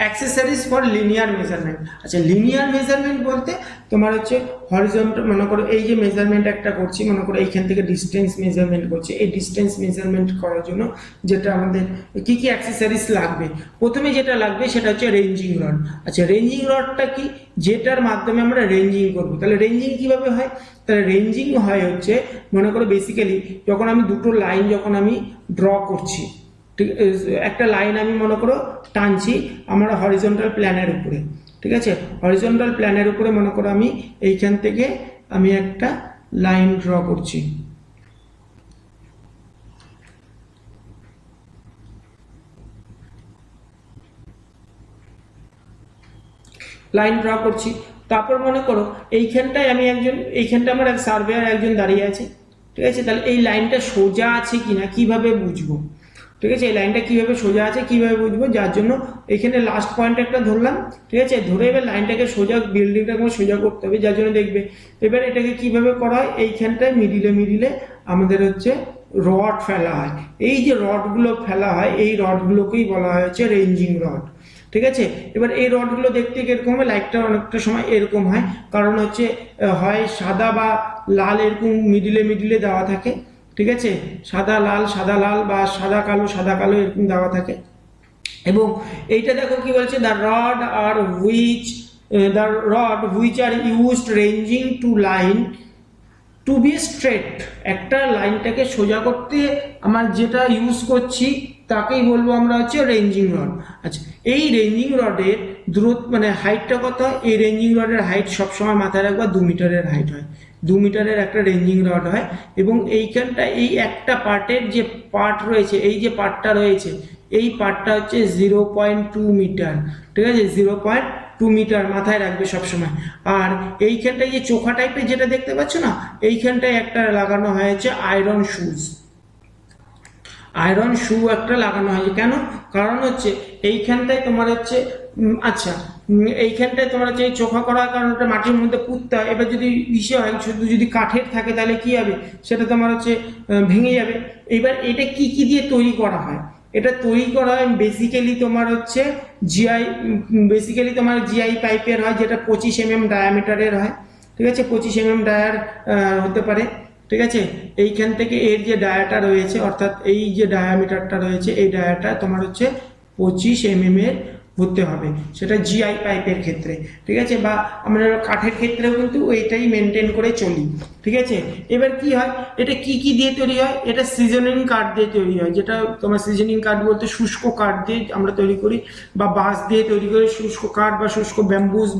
অ্যাক্সেসরিজ ফর লিনিয়ার মেজারমেন্ট। আচ্ছা, লিনিয়ার মেজারমেন্ট বলতে তোমার হচ্ছে হরিজন্টাল, মনে করো এই যে মেজারমেন্ট একটা করছি, মনে করো এইখান থেকে ডিস্টেন্স মেজারমেন্ট করছি, এই ডিস্টেন্স মেজারমেন্ট করার জন্য যেটা আমাদের কি কি অ্যাক্সেসরিজ লাগবে, প্রথমে যেটা লাগবে সেটা হচ্ছে রেঞ্জিং রড। আচ্ছা, রেঞ্জিং রডটা কি, যেটার মাধ্যমে আমরা রেঞ্জিং করবো। তাহলে রেঞ্জিং কিভাবে হয়, তাহলে রেঞ্জিং হয় হচ্ছে মনে করো বেসিক্যালি যখন আমি দুটো লাইন যখন আমি ড্র করছি, ঠিক, একটা লাইন আমি মনে করো টানছি আমার হরিজন্টাল প্ল্যানের উপরে, ঠিক আছে, হরিজন্টাল প্ল্যানের উপরে মনে করো আমি এইখান থেকে আমি একটা লাইন ড্র করছি, লাইন ড্র করছি। তারপর মনে করো এইখানটায় আমি এইখানটা আমার এক সার্ভেয়ার একজন দাঁড়িয়ে আছে, ঠিক আছে। তাহলে এই লাইনটা সোজা আছে কিনা কিভাবে বুঝবো, ঠিক আছে, এই লাইনটা কিভাবে সোজা আছে কিভাবে বুঝবো, যার জন্য এখানে লাস্ট পয়েন্ট একটা ধরলাম, ঠিক আছে, ধরে এবার লাইনটাকে সোজা, বিল্ডিংটাকে সোজা করতে হবে, যার জন্য দেখবে এবার এটাকে কিভাবে করা হয়, এইখানটায় মিডিলে আমাদের হচ্ছে রড ফেলা হয়। এই যে রডগুলো ফেলা হয় এই রডগুলোকেই বলা হয় হচ্ছে রেঞ্জিং রড, ঠিক আছে। এবার এই রডগুলো দেখতে কিরকম হয়, লাইটটা অনেকটা সময় এরকম হয়, কারণ হচ্ছে হয় সাদা বা লাল এরকম মিডিলে দেওয়া থাকে, ঠিক আছে, সাদা লাল বা সাদা কালো এরকম দেওয়া থাকে। এবং এইটা দেখো কি বলছে, the rod which are used ranging to line to be straight, একটা লাইনটাকে সোজা করতে আমার যেটা ইউজ করছি তাকেই বলবো আমরা হচ্ছে রেঞ্জিং রড। আচ্ছা, এই রেঞ্জিং রডের দূরত্ব মানে হাইটটা কত হয়, এই রেঞ্জিং রডের হাইট সবসময় মাথায় রাখবা 2 মিটারের হাইট হয়, 2 মিটারের একটা রেঞ্জিং রড হয়। এবং এইখানটা এই একটা পার্টের যে পার্ট রয়েছে, এই যে পার্টটা রয়েছে এই পার্টটা হচ্ছে 0.2 মিটার, ঠিক আছে, 0.2 মিটার মাথায় রাখবে সবসময়। আর এইখানটায় যে চোখা টাইপের যেটা দেখতে পাচ্ছ না, এইখানটায় একটা লাগানো হয়েছে আয়রন শু একটা লাগানো হয়েছে। কেন, কারণ হচ্ছে এইখানটায় তোমার হচ্ছে আচ্ছা এইখানটায় তোমার হচ্ছে এই চোখা করার কারণ ওটা মাটির মধ্যে পুঁততে হয়। এবার যদি ইসে হয় শুধু যদি কাঠের থাকে তাহলে কি হবে, সেটা তোমার হচ্ছে ভেঙে যাবে। এবার এটা কি দিয়ে তৈরি করা হয়, এটা তৈরি করা হয় বেসিক্যালি তোমার হচ্ছে জিআই পাইপের হয়, যেটা 25 mm ডায়ামিটারের হয়, ঠিক আছে, 25 mm ডায়ার হতে পারে, ঠিক আছে। এইখান থেকে এর যে ডায়াটা রয়েছে অর্থাৎ এই যে ডায়ামিটারটা রয়েছে এই ডায়াটা তোমার হচ্ছে 25 mm এর হতে হবে, সেটা জিআই পাইপের ক্ষেত্রে, ঠিক আছে, বা আমরা কাঠের ক্ষেত্রেও কিন্তু এইটাই মেনটেন করে চলি, ঠিক আছে। এবার কি হয়, এটা কি দিয়ে তৈরি হয়, এটা সিজনিং কাঠ দিয়ে তৈরি হয়, যেটা তোমার সিজনিং কাঠ বলতে শুষ্ক কাঠ দিয়ে আমরা তৈরি করি, বা বাঁশ দিয়ে তৈরি করি, শুষ্ক কাঠ বা শুষ্ক bamboos,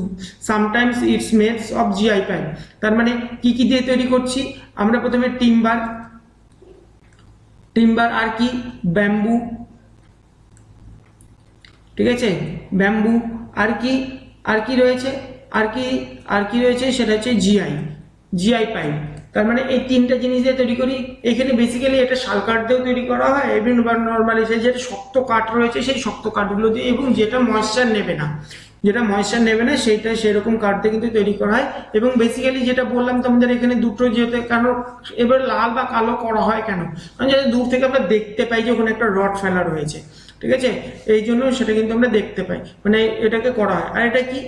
sometimes it's made of GI pipe. তার মানে কি দিয়ে তৈরি করছি আমরা, প্রথমে টিম্বার আর কি ব্যাম্বু, ঠিক আছে, ব্যাম্বু আর কি রয়েছে সেটা হচ্ছে জিআই পাইপ। তার মানে এই তিনটা জিনিস দিয়ে তৈরি করি। এখানে বেসিক্যালি এটা শাল কাঠ দিয়েও তৈরি করা হয়, এবং নর্মালি যেটা শক্ত কাঠ রয়েছে সেই শক্ত কাঠগুলো দিয়ে, এবং যেটা ময়েশ্চার নেবে না, যেটা ময়েশ্চার নেবে না সেইটা সেরকম কাঠ দিয়ে কিন্তু তৈরি করা হয়। এবং বেসিক্যালি যেটা বললাম তোমাদের এখানে দুটো যেতে, কারণ এবার লাল বা কালো করা হয় কেন, কারণ যাতে দূর থেকে আমরা দেখতে পাই যে ওখানে একটা রড ফেলা রয়েছে, ঠিক আছে, এই জন্য সেটা কিন্তু আমরা দেখতে পাই, মানে এটাকে করা হয়। আর এটা কি,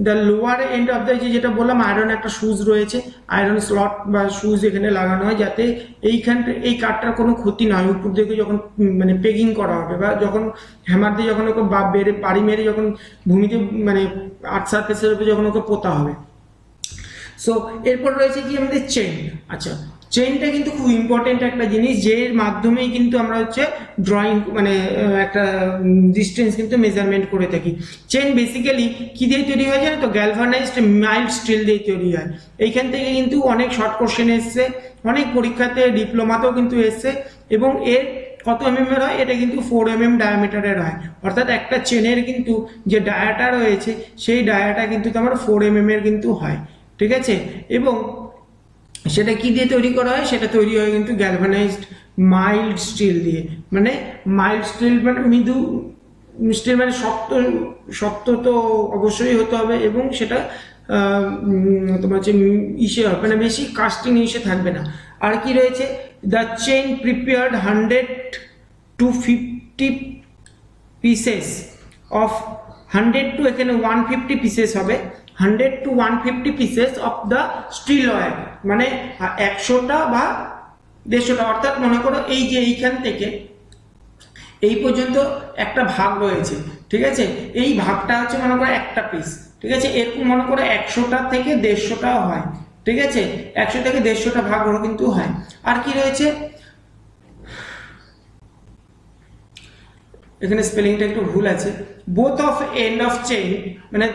the lower end of the, যেটা বললাম আয়রন একটা শুজ রয়েছে, আয়রন স্লট বা শুজ এখানে লাগানো হয় যাতে এইখানটা এই কাঠটার কোনো ক্ষতি না হয় উপর দিকে যখন মানে পেগিং করা হবে বা যখন হ্যামার দিয়ে যখন ওকে বাড়ি মেরে যখন ভূমিতে মানে আর্ট সারফেসের উপরে যখন ওকে পোতা হবে। সো এরপর রয়েছে কি আমাদের চেইন। আচ্ছা, চেইনটা কিন্তু খুব ইম্পর্টেন্ট একটা জিনিস, যের মাধ্যমেই কিন্তু আমরা হচ্ছে ড্রয়িং মানে একটা ডিস্টেন্স কিন্তু মেজারমেন্ট করে থাকি। চেইন বেসিক্যালি কি দিয়ে তৈরি হয় জানো তো, গ্যালভানাইজড মাইল্ড স্টিল দিয়ে তৈরি হয়। এইখান থেকে কিন্তু অনেক শর্ট কোশ্চেন এসছে, অনেক পরীক্ষাতে ডিপ্লোমাতেও কিন্তু এসছে, এবং এর কত mm এর হয়, এটা কিন্তু 4 mm ডায়ামিটারের হয়, অর্থাৎ একটা চেনের কিন্তু যে ডায়াটা রয়েছে সেই ডায়াটা কিন্তু তোমার 4 mm এর কিন্তু হয়, ঠিক আছে। এবং সেটা কি দিয়ে তৈরি করা হয়, সেটা তৈরি হয় কিন্তু গ্যালভানাইজড মাইল্ড স্টিল দিয়ে, মানে মাইল্ড স্টিল মানে মৃদু স্টিল, মানে শক্ত শক্ত তো অবশ্যই হতে হবে, এবং সেটা তোমার হচ্ছে ইসে হবে, মানে বেশি কাস্টিং ইসে থাকবে না। আর কি রয়েছে, the chain prepared 100 to 50 pieces of 100 to এখানে 150 পিসেস হবে, 100 to 150 pieces of the steel wire, মানে 100টা বা 150টা, অর্থাৎ মনে করো এই যে এইখান থেকে এই পর্যন্ত একটা ভাগ রয়েছে, ঠিক আছে, এই ভাগটা হচ্ছে মনে করো একটা পিস, ঠিক আছে, এরকম মনে করো 100টা থেকে 150টাও হয়, ঠিক আছে, 100 থেকে 150টা ভাগ ওরা কিন্তু হয়। আর কি রয়েছে, এখানে স্পেলিংটা একটু ভুল আছে, both of end of chain, মানে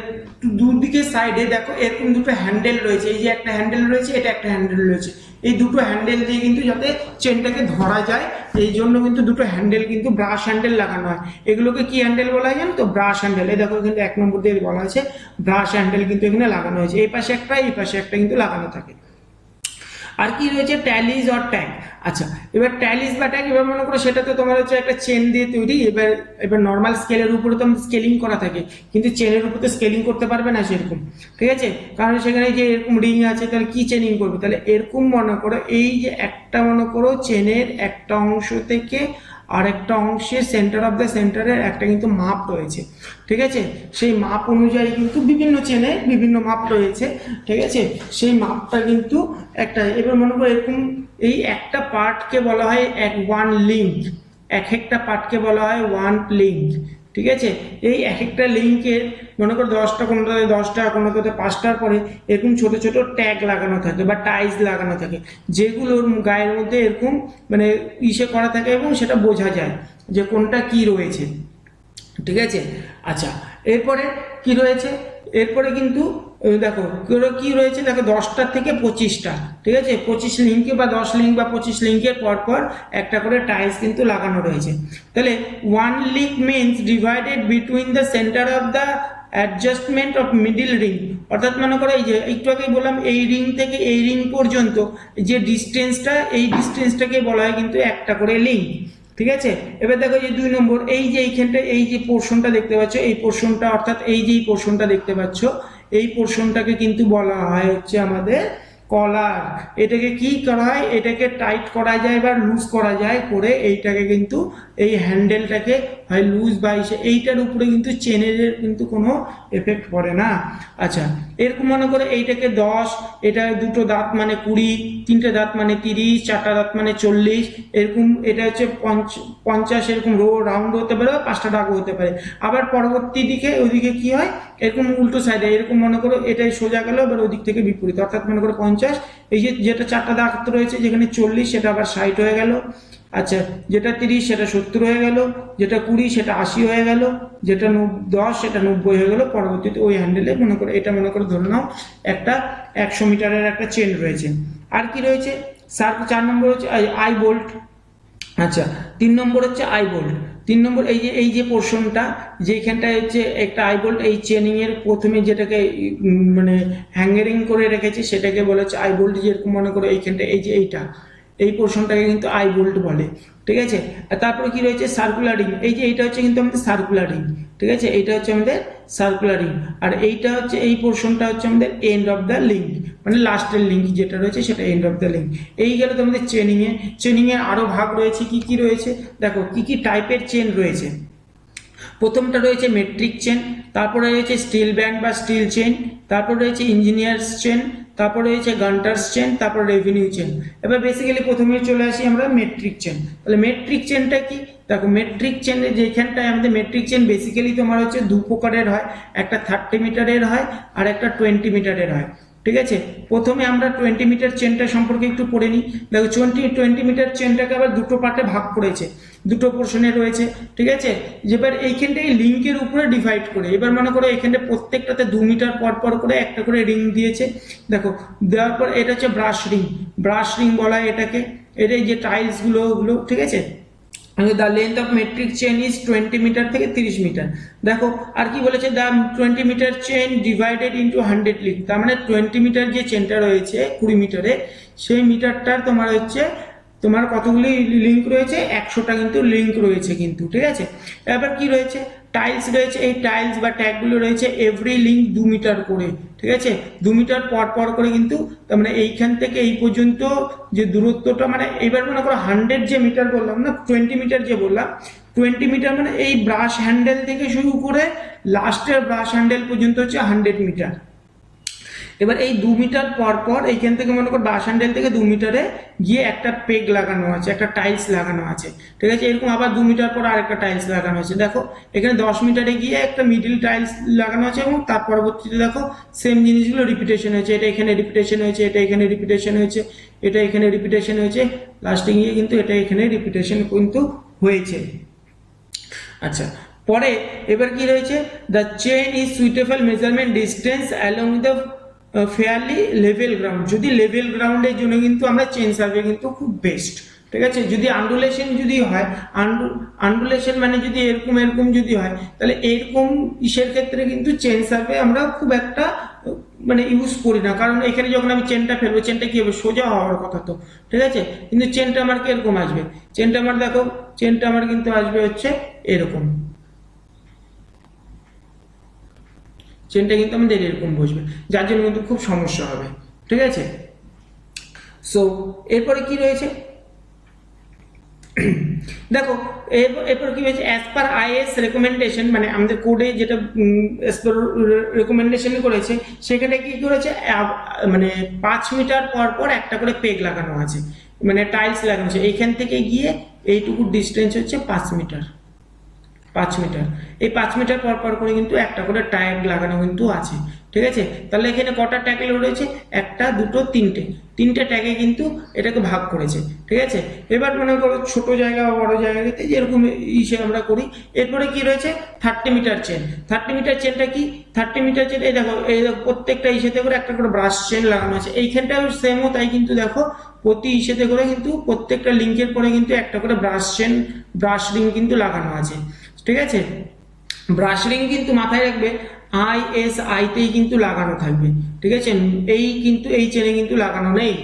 দুদিকে সাইডে দেখো এরকম দুটো হ্যান্ডেল রয়েছে, এই যে একটা হ্যান্ডেল রয়েছে, এটা একটা হ্যান্ডেল রয়েছে, এই দুটো হ্যান্ডেল দিয়ে কিন্তু যাতে চেনটাকে ধরা যায় এই জন্য কিন্তু দুটো হ্যান্ডেল কিন্তু ব্রাশ হ্যান্ডেল লাগানো হয়। এগুলোকে কি হ্যান্ডেল বলা হয় জানো তো, ব্রাশ হ্যান্ডেল। এই দেখো কিন্তু 1 নম্বর দিয়ে বলা হয়েছে ব্রাশ হ্যান্ডেল কিন্তু এখানে লাগানো হয়েছে, এই পাশে একটা এই পাশে একটা কিন্তু লাগানো থাকে। আর কি রয়েছে, ট্যালিজ অর ট্যাগ। আচ্ছা, এবার ট্যালিজ বা ট্যাগ, এবার মনে করো সেটা তো তোমার হচ্ছে একটা চেন দিয়ে তৈরি, এবার নর্মাল স্কেলের উপরে তো স্কেলিং করা থাকে, কিন্তু চেনের উপরে তো স্কেলিং করতে পারবে না সেরকম, ঠিক আছে, কারণ সেখানে যে এরকম রিং আছে তাহলে কি চেনিং করবে, তাহলে এরকম মনে করো এই যে একটা মনে করো চেনের একটা অংশ থেকে আর একটা অংশে সেন্টার অফ দ্য সেন্টারের একটা কিন্তু মাপ রয়েছে, ঠিক আছে, সেই মাপ অনুযায়ী কিন্তু বিভিন্ন চেনে বিভিন্ন মাপ রয়েছে, ঠিক আছে, সেই মাপটা কিন্তু একটা, এবার মনে করো এরকম এই একটা পার্টকে বলা হয় ওয়ান লিঙ্ক, এক একটা পার্টকে বলা হয় ওয়ান লিঙ্ক, ঠিক আছে, এই এক একটা লিঙ্কের মনে করো 10টা, কোনোটাতে 10টা, কোনোটাতে 5টার পরে এরকম ছোট ছোট ট্যাগ লাগানো থাকে বা টাইজ লাগানো থাকে, যেগুলোর গায়ের মধ্যে এরকম মানে ইসে করা থাকে এবং সেটা বোঝা যায় যে কোনটা কি রয়েছে, ঠিক আছে। আচ্ছা, এরপরে কি রয়েছে, এরপরে কিন্তু দেখো কি রয়েছে, দেখো 10টা থেকে 25টা, ঠিক আছে, 25 লিঙ্কে বা 10 লিঙ্ক বা 25 লিঙ্কের পর পর একটা করে টাইলস কিন্তু লাগানো রয়েছে। তাহলে one link means divided between the centre of the adjustment of middle ring, অর্থাৎ মনে করো এই যে একটু আগেই বললাম এই রিং থেকে এই রিং পর্যন্ত যে ডিস্টেন্সটা, এই ডিস্টেন্সটাকে বলা হয় কিন্তু একটা করে লিঙ্ক, ঠিক আছে। এবার দেখো যে 2 নম্বর, এই যে এইখানটা এই যে পোর্শনটা দেখতে পাচ্ছ, এই পোর্শনটা অর্থাৎ এই যে পোর্শনটা দেখতে পাচ্ছ, এই পোর্শনটাকে কিন্তু বলা হয় হচ্ছে আমাদের কলার। এটাকে কি করা হয়, এটাকে টাইট করা যায় বা লুজ করা যায় করে এইটাকে কিন্তু এই হ্যান্ডেলটাকে হয় লুজ বা এইটার উপরে কিন্তু চেনের কিন্তু কোনো এফেক্ট পড়ে না। আচ্ছা, এরকম মনে করে এইটাকে 10, এটা দুটো দাঁত মানে 20, তিনটে দাঁত মানে 30, চারটা দাঁত মানে 40, এরকম এটা হচ্ছে 50, এরকম রাউন্ড হতে পারে, 5টা দাগও হতে পারে। আবার পরবর্তী দিকে ওইদিকে কি হয়, এরকম উল্টো সাইডে এরকম মনে করো এটাই সোজা গেল, এবার ওদিক থেকে বিপরীত, অর্থাৎ মনে করো 50, এই যে যেটা 4টা দাগ রয়েছে যেখানে 40 সেটা আবার 60 হয়ে গেল। আচ্ছা, যেটা 30 সেটা 70 হয়ে গেল, যেটা 20 সেটা 80 হয়ে গেল, যেটা 10 সেটা 90 হয়ে গেল। পরবর্তীতে ওই হ্যান্ডেলে মনে করো এটা মনে করো ধরে নাও একটা 100 মিটারের একটা চেন রয়েছে। আর কি রয়েছে, 4 নম্বর হচ্ছে আই বোল্ট। আচ্ছা, 3 নম্বর হচ্ছে আই বোল্ট। 3 নম্বর এই যে পোর্শনটা যেখানটায় হচ্ছে একটা আই বোল্ট, এই চেনিং এর প্রথমে যেটাকে মানে হ্যাঙ্গারিং করে রেখেছে সেটাকে বলা হচ্ছে আই বোল্ট। যেরকম মনে করো এইখানটা এই যে এই পোর্শনটাকে কিন্তু আই বোল্ট বলে, ঠিক আছে। আর তারপরে কি রয়েছে সার্কুলার রিং, এই যে এইটা হচ্ছে কিন্তু আমাদের সার্কুলার রিং, ঠিক আছে, এইটা হচ্ছে আমাদের সার্কুলার রিং। আর এইটা হচ্ছে এই পোর্শনটা হচ্ছে আমাদের এন্ড অফ দ্য লিঙ্ক, মানে লাস্টের লিঙ্ক যেটা রয়েছে সেটা এন্ড অফ দ্য লিঙ্ক। এই গেল তোমাদের চেনিং এর আরো ভাগ রয়েছে, কি কি রয়েছে দেখো, কি কি টাইপের চেন রয়েছে। প্রথমটা রয়েছে মেট্রিক চেন, তারপরে রয়েছে স্টিল ব্যান্ড বা স্টিল চেন, তারপর রয়েছে ইঞ্জিনিয়ার্স চেন, তারপর রয়েছে গান্টার্স চেন, তারপর রেভিনিউ চেন। এবার বেসিক্যালি প্রথমে চলে আসি আমরা মেট্রিক চেন। তাহলে মেট্রিক চেনটা কি দেখো, মেট্রিক চেনে যেখানটায় আমাদের মেট্রিক চেন বেসিক্যালি তোমার হচ্ছে দু প্রকারের হয়, একটা 30 মিটারের হয় আর একটা 20 মিটারের হয়, ঠিক আছে। প্রথমে আমরা 20 মিটার চেনটা সম্পর্কে একটু পড়ে নিই। দেখো 20 মিটার চেনটাকে আবার দুটো পার্টে ভাগ করেছে, দুটো পোর্শনে রয়েছে, ঠিক আছে। এবার এইখানটাই লিঙ্কের উপরে ডিভাইড করে, এবার মনে করো এখানে প্রত্যেকটাতে 2 মিটার পর পর করে একটা করে রিং দিয়েছে, দেখো দেওয়ার পর এটা হচ্ছে ব্রাশ রিং বলা হয় এটাকে। এটাই যে টাইলস গুলো ওগুলো, ঠিক আছে। The length of metric chain is 20 metre থেকে 30 মিটার। দেখো আর কি বলেছে, the 20 metre chain divided into 100 link, তার মানে 20 মিটার যে চেনটা রয়েছে 20 মিটারে, সেই মিটারটার তোমার হচ্ছে তোমার কতগুলি লিঙ্ক রয়েছে, 100টা কিন্তু লিঙ্ক রয়েছে কিন্তু, ঠিক আছে। এবার কি রয়েছে, টাইলস রয়েছে, এই টাইলস বা ট্যাগগুলো রয়েছে এভরি লিঙ্ক 2 মিটার করে, ঠিক আছে, 2 মিটার পর পর করে কিন্তু, তার মানে এইখান থেকে এই পর্যন্ত যে দূরত্বটা, মানে এবার মনে করো 100 যে মিটার বললাম না, 20 মিটার যে বললাম, 20 মিটার মানে এই ব্রাশ হ্যান্ডেল থেকে শুরু করে লাস্টের ব্রাশ হ্যান্ডেল পর্যন্ত হচ্ছে 100 মিটার। এবার এই 2 মিটার পর পর এইখান থেকে মনে করো ব্রাশ হ্যান্ডেল থেকে 2 মিটারে গিয়ে একটা পেগ লাগানো আছে, একটা টাইলস লাগানো আছে, ঠিক আছে। এরকম আবার 2 মিটার পর আরেকটা টাইলস লাগানো আছে। দেখো এখানে 10 মিটারে গিয়ে একটা মিডিল টাইলস লাগানো আছে, এবং তার পরবর্তীতে দেখো সেম জিনিসগুলো রিপিটেশন হয়েছে, এটা এখানে রিপিটেশন হয়েছে, এটা এখানে রিপিটেশন হয়েছে, এটা এখানে রিপিটেশন হয়েছে, লাস্টে গিয়ে কিন্তু এটা এখানে রিপিটেশন কিন্তু হয়েছে। আচ্ছা, পরে এবার কি রয়েছে, the chain is suitable measurement distance along the fairly level ground. যদি লেভেল গ্রাউন্ডের জন্য কিন্তু আমরা চেন সার্ভে কিন্তু খুব বেস্ট, ঠিক আছে। যদি আন্ডুলেশন যদি হয়, আন্ডুলেশন মানে যদি এরকম এরকম যদি হয়, তাহলে এরকম ইসের ক্ষেত্রে কিন্তু চেন সার্ভে আমরা খুব একটা মানে ইউজ করি না, কারণ এখানে যখন আমি চেনটা ফেলবো, চেনটা কি হবে, সোজা হওয়ার কথা তো, ঠিক আছে। কিন্তু চেনটা আমার কিরকম আসবে, চেনটা আমার দেখো, চেনটা আমার কিন্তু আসবে হচ্ছে এরকম, চেনটা কিন্তু আমাদের এরকম বসবে, যার জন্য কিন্তু খুব সমস্যা হবে, ঠিক আছে। সো এরপরে কি রয়েছে দেখো, এরপর কি হয়েছে, অ্যাজ পার আইএস রেকমেন্ডেশন, মানে আমাদের কোডে যেটা রেকমেন্ডেশন করেছে, সেখানে কি করেছে, মানে 5 মিটার পর পর একটা করে পেগ লাগানো আছে, মানে টাইলস লাগানো আছে, এইখান থেকে গিয়ে এইটুকু ডিস্টেন্স হচ্ছে 5 মিটার, 5 মিটার। এই 5 মিটার পর পর করে কিন্তু একটা করে ট্যাগ লাগানো কিন্তু আছে, ঠিক আছে। তাহলে এখানে কটা ট্যাগ রয়েছে, একটা দুটো তিনটে ট্যাগে কিন্তু এটাকে ভাগ করেছে, ঠিক আছে। এবার মনে করো ছোট জায়গা বা বড় জায়গাতে যেরকম ইসে আমরা করি। এরপরে কি রয়েছে, 30 মিটার চেন। 30 মিটার চেনটা কি, 30 মিটার চেন, এই দেখো প্রত্যেকটা ইসেতে করে একটা করে ব্রাশ চেন লাগানো আছে, এইখানটাও সেমও তাই, কিন্তু দেখো প্রতি ইসেতে করে কিন্তু প্রত্যেকটা লিঙ্কের পরে কিন্তু একটা করে ব্রাশ রিং কিন্তু লাগানো আছে, ঠিক আছে। ব্রাশ রিং কিন্তু মাথায় রাখবে ISI তেই কিন্তু লাগানো থাকবে, ঠিক আছে, এই কিন্তু এই চেনে কিন্তু লাগানো নেই,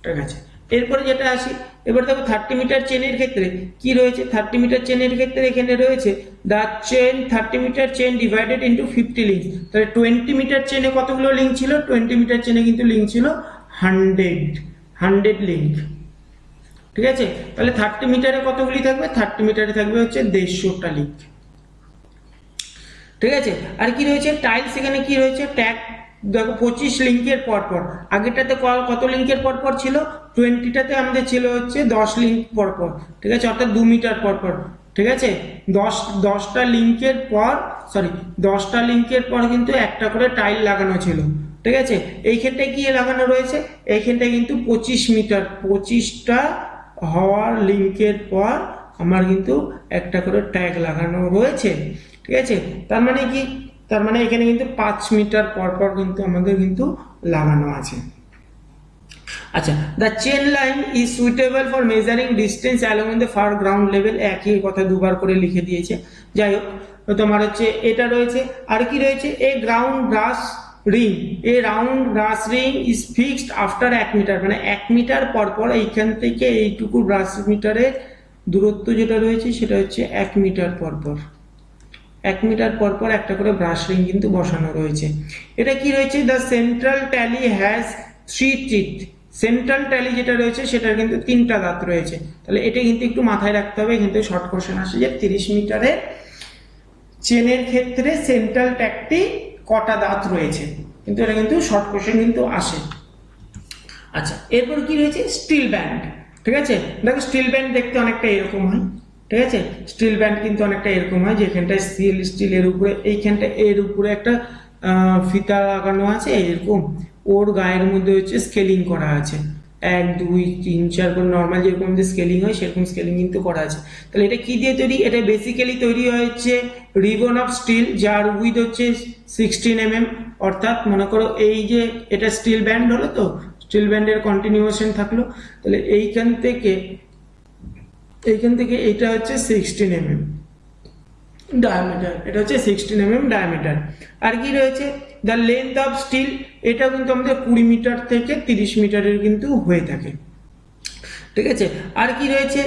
ঠিক আছে। এরপরে যেটা আসি, এবার দেখো 30 মিটার চেনের ক্ষেত্রে কি রয়েছে, 30 মিটার চেনের ক্ষেত্রে এখানে রয়েছে the chain 30 metre chain divided into 50 link. তাহলে 20 মিটার চেনে কতগুলো লিঙ্ক ছিল, 20 মিটার চেনে কিন্তু লিঙ্ক ছিল 100 লিঙ্ক, ঠিক আছে। তাহলে 30 মিটারে কতগুলি থাকবে, 30 মিটারে থাকবে হচ্ছে 150টা লিঙ্ক, ঠিক আছে। আর কি রয়েছে, টাইলস এখানে কি রয়েছে, ট্যাগ দেখো 25 লিঙ্কের পর পর, আগেরটাতে কত লিঙ্কের পর পর ছিল, 20টাতে আমাদের ছিল হচ্ছে 10 লিঙ্ক পর পর, ঠিক আছে, অর্থাৎ 2 মিটার পর পর, ঠিক আছে। 10টা লিঙ্কের পর, সরি 10টা লিঙ্কের পর কিন্তু একটা করে টাইল লাগানো ছিল, ঠিক আছে। এইখানটায় কি লাগানো রয়েছে, এইখানটায় কিন্তু 25 মিটার, 25টা হওয়ার লিঙ্কের পর আমার কিন্তু একটা করে ট্যাগ লাগানো রয়েছে, ঠিক আছে। তার মানে কি, তার মানে এখানে কিন্তু 5 মিটার পর পর কিন্তু আমাদের কিন্তু লাগানো আছে। আচ্ছা, the chain line is suitable for measuring distance along the far ground level, একই কথা দুবার করে লিখে দিয়েছে। যাই হোক, তোমার হচ্ছে এটা রয়েছে, আর কি রয়েছে, a ground brush ring, a round brush ring is fixed after 1 metre, মানে 1 মিটার পর পর এইখান থেকে এইটুকু ব্রাশ মিটারের দূরত্ব যেটা রয়েছে সেটা হচ্ছে 1 মিটার পর পর, 1 মিটার পর পর একটা করে ব্রাশ রিং কিন্তু বসানো রয়েছে। এটা কি রয়েছে, the central tally has 3 teeth, central tally যেটা রয়েছে সেটার কিন্তু 3টা দাঁত রয়েছে। তাহলে এটা কিন্তু একটু মাথায় রাখতে হবে, কিন্তু শর্ট কোশ্চেন আসে যে 30 মিটারের চেনের ক্ষেত্রে সেন্ট্রাল ট্যাগটি কটা দাঁত রয়েছে, কিন্তু এটা কিন্তু শর্ট কোশ্চেন কিন্তু আসে। আচ্ছা, এরপর কি রয়েছে, স্টিল ব্যান্ড। ঠিক আছে, দেখো স্টিল ব্যান্ড দেখতে অনেকটা এরকম হয়। ঠিক আছে, স্টিল ব্যান্ড কিন্তু অনেকটা এরকম হয়, যেখানটায় স্টিলের উপরে এইখানটা এর উপরে একটা ফিতা লাগানো আছে এরকম, ওর গায়ের মধ্যে হচ্ছে স্কেলিং করা আছে, 1 2 3 4 করে নর্মাল যেরকম যে স্কেলিং হয় সেরকম স্কেলিং কিন্তু করা আছে। তাহলে এটা কি দিয়ে তৈরি, এটা বেসিক্যালি তৈরি হয়েছে রিবন অফ স্টিল, যার উইথ হচ্ছে 16 mm, অর্থাৎ মনে করো এই যে এটা স্টিল ব্যান্ড হলো, তো স্টিল ব্যান্ডের কন্টিনিউয়েশন থাকলো, তাহলে এইখান থেকে এটা হচ্ছে 16 mm ডায়ামিটার, এটা হচ্ছে 16 mm ডায়ামিটার। আর কি রয়েছে, দ্য লেন্থ অফ স্টিল, এটা কিন্তু আমাদের 20 মিটার থেকে 30 মিটারের কিন্তু হয়ে থাকে। ঠিক আছে, আর কি রয়েছে,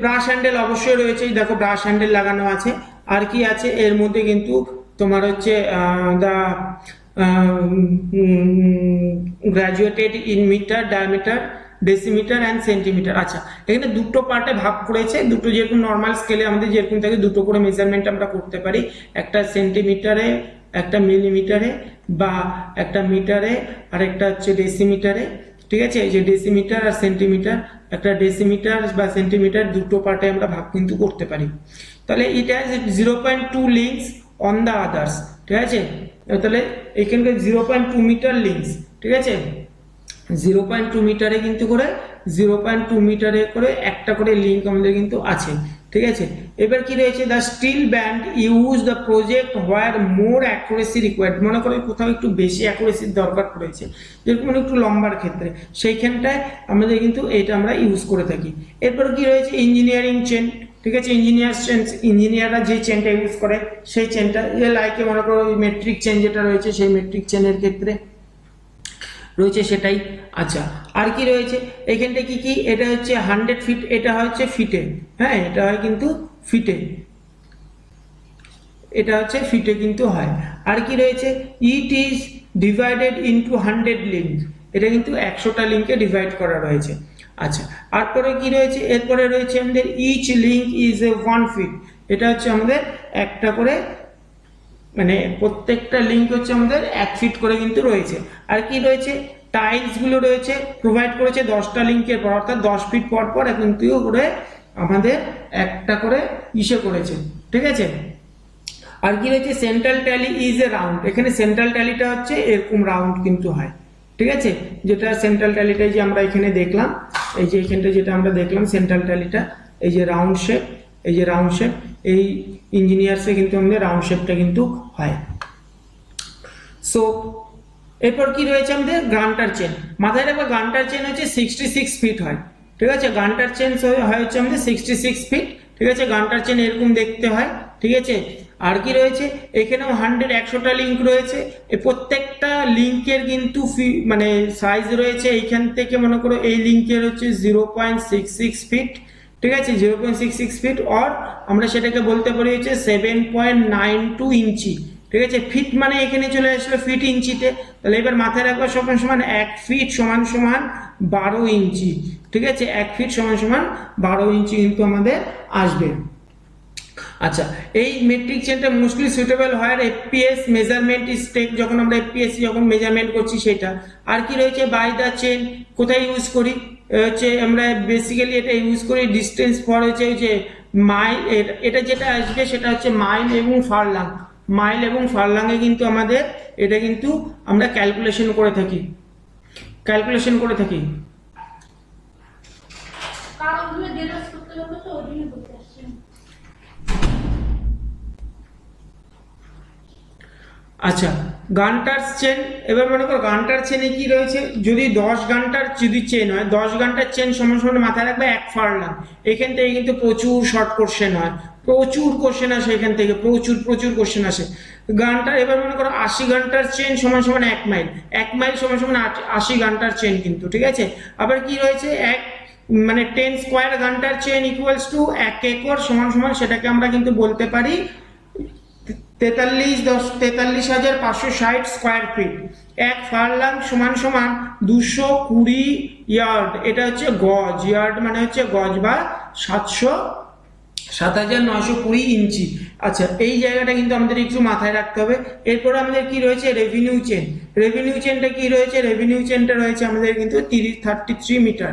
ব্রাশ হ্যান্ডেল অবশ্যই রয়েছে, দেখো ব্রাশ হ্যান্ডেল লাগানো আছে। আর কি আছে এর মধ্যে, কিন্তু তোমার হচ্ছে the graduated in metre, diameter, decimetre and centimetre. আচ্ছা, এখানে দুটো পার্টে ভাগ করেছে, দুটো যেরকম নর্মাল স্কেলে আমাদের যেরকম থাকে দুটো করে মেজারমেন্ট আমরা করতে পারি, একটা সেন্টিমিটারে, একটা মিলিমিটারে, বা একটা মিটারে, আর একটা হচ্ছে ডেসিমিটারে। ঠিক আছে, এই যে ডেসিমিটার আর সেন্টিমিটার, একটা ডেসিমিটার বা সেন্টিমিটার দুটো পার্টে আমরা ভাগ কিন্তু করতে পারি। তাহলে এটা 0.2 লিঙ্কস অন দ্য আদার্স। ঠিক আছে, তাহলে এখানকার 0.2 মিটার লিঙ্কস। ঠিক আছে, 0.2 মিটারে কিন্তু করে 0.2 মিটারে করে একটা করে লিঙ্ক আমাদের কিন্তু আছে। ঠিক আছে, এবার কি রয়েছে, the steel band use the project where more accuracy required, মনে করো কোথাও একটু বেশি অ্যাকুরেসির দরকার পড়েছে, যেরকম একটু লম্বার ক্ষেত্রে, সেইখানটায় আমাদের কিন্তু এটা আমরা ইউজ করে থাকি। এরপর কি রয়েছে, ইঞ্জিনিয়ারিং চেন। ঠিক আছে, ইঞ্জিনিয়াররা যে চেনটা ইউজ করে সেই চেনটা লাইকে মনে করো মেট্রিক চেন যেটা রয়েছে সেই মেট্রিক চেনের ক্ষেত্রে রয়েছে সেটাই। আচ্ছা, আর কি রয়েছে এখানটা কি কি, এটা হচ্ছে 100 ফিট, এটা হচ্ছে ফিটে, হ্যাঁ এটা হয় কিন্তু ফিটে, এটা হচ্ছে ফিটে কিন্তু হয়। আর কি রয়েছে, it is divided into 100 link, এটা কিন্তু 100টা লিঙ্কে ডিভাইড করা রয়েছে। আচ্ছা, তারপরে কি রয়েছে, এরপরে রয়েছে আমাদের each link is a 1 feet, এটা হচ্ছে আমাদের একটা করে, মানে প্রত্যেকটা লিঙ্ক হচ্ছে আমাদের 1 ফিট করে কিন্তু রয়েছে। আর কি রয়েছে, টাইলস গুলো রয়েছে, প্রোভাইড করেছে 10টা লিঙ্কের পর, অর্থাৎ 10 ফিট পর পর কিন্তু করে আমাদের একটা করে ইসে করেছে। ঠিক আছে, আর কি রয়েছে, central tally is a round, এখানে সেন্ট্রাল ট্যালিটা হচ্ছে এরকম রাউন্ড কিন্তু হয়। ঠিক আছে, যেটা সেন্ট্রাল ট্যালিটাই যে আমরা এখানে দেখলাম, এই যে এখানটা যেটা আমরা দেখলাম সেন্ট্রাল ট্যালিটা, এই যে রাউন্ড শেপ, এই যে রাউন্ড শেপ, এই ইঞ্জিনিয়ার্সে কিন্তু আমাদের রাউন্ড শেপটা কিন্তু হয়। সো এরপর কি রয়েছে আমাদের গ্রান্টার চেন, মাথায় রাখবা গ্রান্টার চেন হচ্ছে 66 ফিট হয়। ঠিক আছে, গ্রান্টার চেন হয় হচ্ছে আমাদের 66 ফিট। ঠিক আছে, গ্রান্টার চেন এরকম দেখতে হয়। ঠিক আছে, আর কি রয়েছে, এখানেও 100-100টা লিঙ্ক রয়েছে, প্রত্যেকটা লিঙ্কের কিন্তু মানে সাইজ রয়েছে, এইখান থেকে মনে করো এই লিঙ্কের হচ্ছে 0.66 ফিট। ঠিক আছে, 0.66 ফিট, অর আমরা সেটাকে বলতে পারি হচ্ছে 7.92 ইঞ্চি। ঠিক আছে, ফিট মানে এখানে চলে আসলো ফিট ইঞ্চিতে, তাহলে এবার মাথায় রাখবো সমান সমান 1 ফিট সমান সমান 12 ইঞ্চি। ঠিক আছে, 1 ফিট সমান সমান 12 ইঞ্চি কিন্তু আমাদের আসবে। আচ্ছা, এই মেট্রিক চেনটা মোস্টলি সুটেবল হয় এফপিএস মেজারমেন্ট ইজ টেক, যখন আমরা এফপিএস যখন মেজারমেন্ট করছি সেটা। আর কি রয়েছে, বাই দ্য চেন কোথায় ইউজ করি, হচ্ছে আমরা বেসিক্যালি এটা ইউজ করি ডিস্টেন্স ফর হচ্ছে যে মাইল, এটা যেটা আসবে সেটা হচ্ছে মাইল এবং ফারলাং, মাইল এবং ফারলাংয়ে কিন্তু আমাদের এটা কিন্তু আমরা ক্যালকুলেশন করে থাকি। আচ্ছা, গান্টার চেন, এবার মনে করো গান্টার চেনে কি রয়েছে, যদি 10 ঘন্টার যদি চেন হয়, 10 ঘন্টার চেন সমান সমান মাথায় রাখবে 1 ফারলাং, এখান থেকে কিন্তু প্রচুর শর্ট কোশ্চেন হয়, প্রচুর কোশ্চেন আসে এখান থেকে, প্রচুর প্রচুর কোশ্চেন আসে। ঘন্টার, এবার মনে করো 80 ঘন্টার চেন সমান সমান 1 মাইল, 1 মাইল সমান সমান 80 ঘন্টার চেন কিন্তু, ঠিক আছে। আবার কি রয়েছে, এক মানে 10 স্কোয়ার ঘন্টার চেন ইকুয়ালস টু 1 একর সমান সমান, সেটাকে আমরা কিন্তু বলতে পারি 43,560 স্কোয়ার ফিট। এক ফারলাং সমান সমান 220 ইয়ার্ড, এটা হচ্ছে গজ, ইয়ার্ড মানে হচ্ছে গজ বা 7,920 ইঞ্চি। আচ্ছা, এই জায়গাটা কিন্তু আমাদের একটু মাথায় রাখতে হবে। এরপরে আমাদের কি রয়েছে, রেভিনিউ চেন। রেভিনিউ চেনটা কি রয়েছে, রেভিনিউ চেনটা রয়েছে আমাদের কিন্তু 33 মিটার,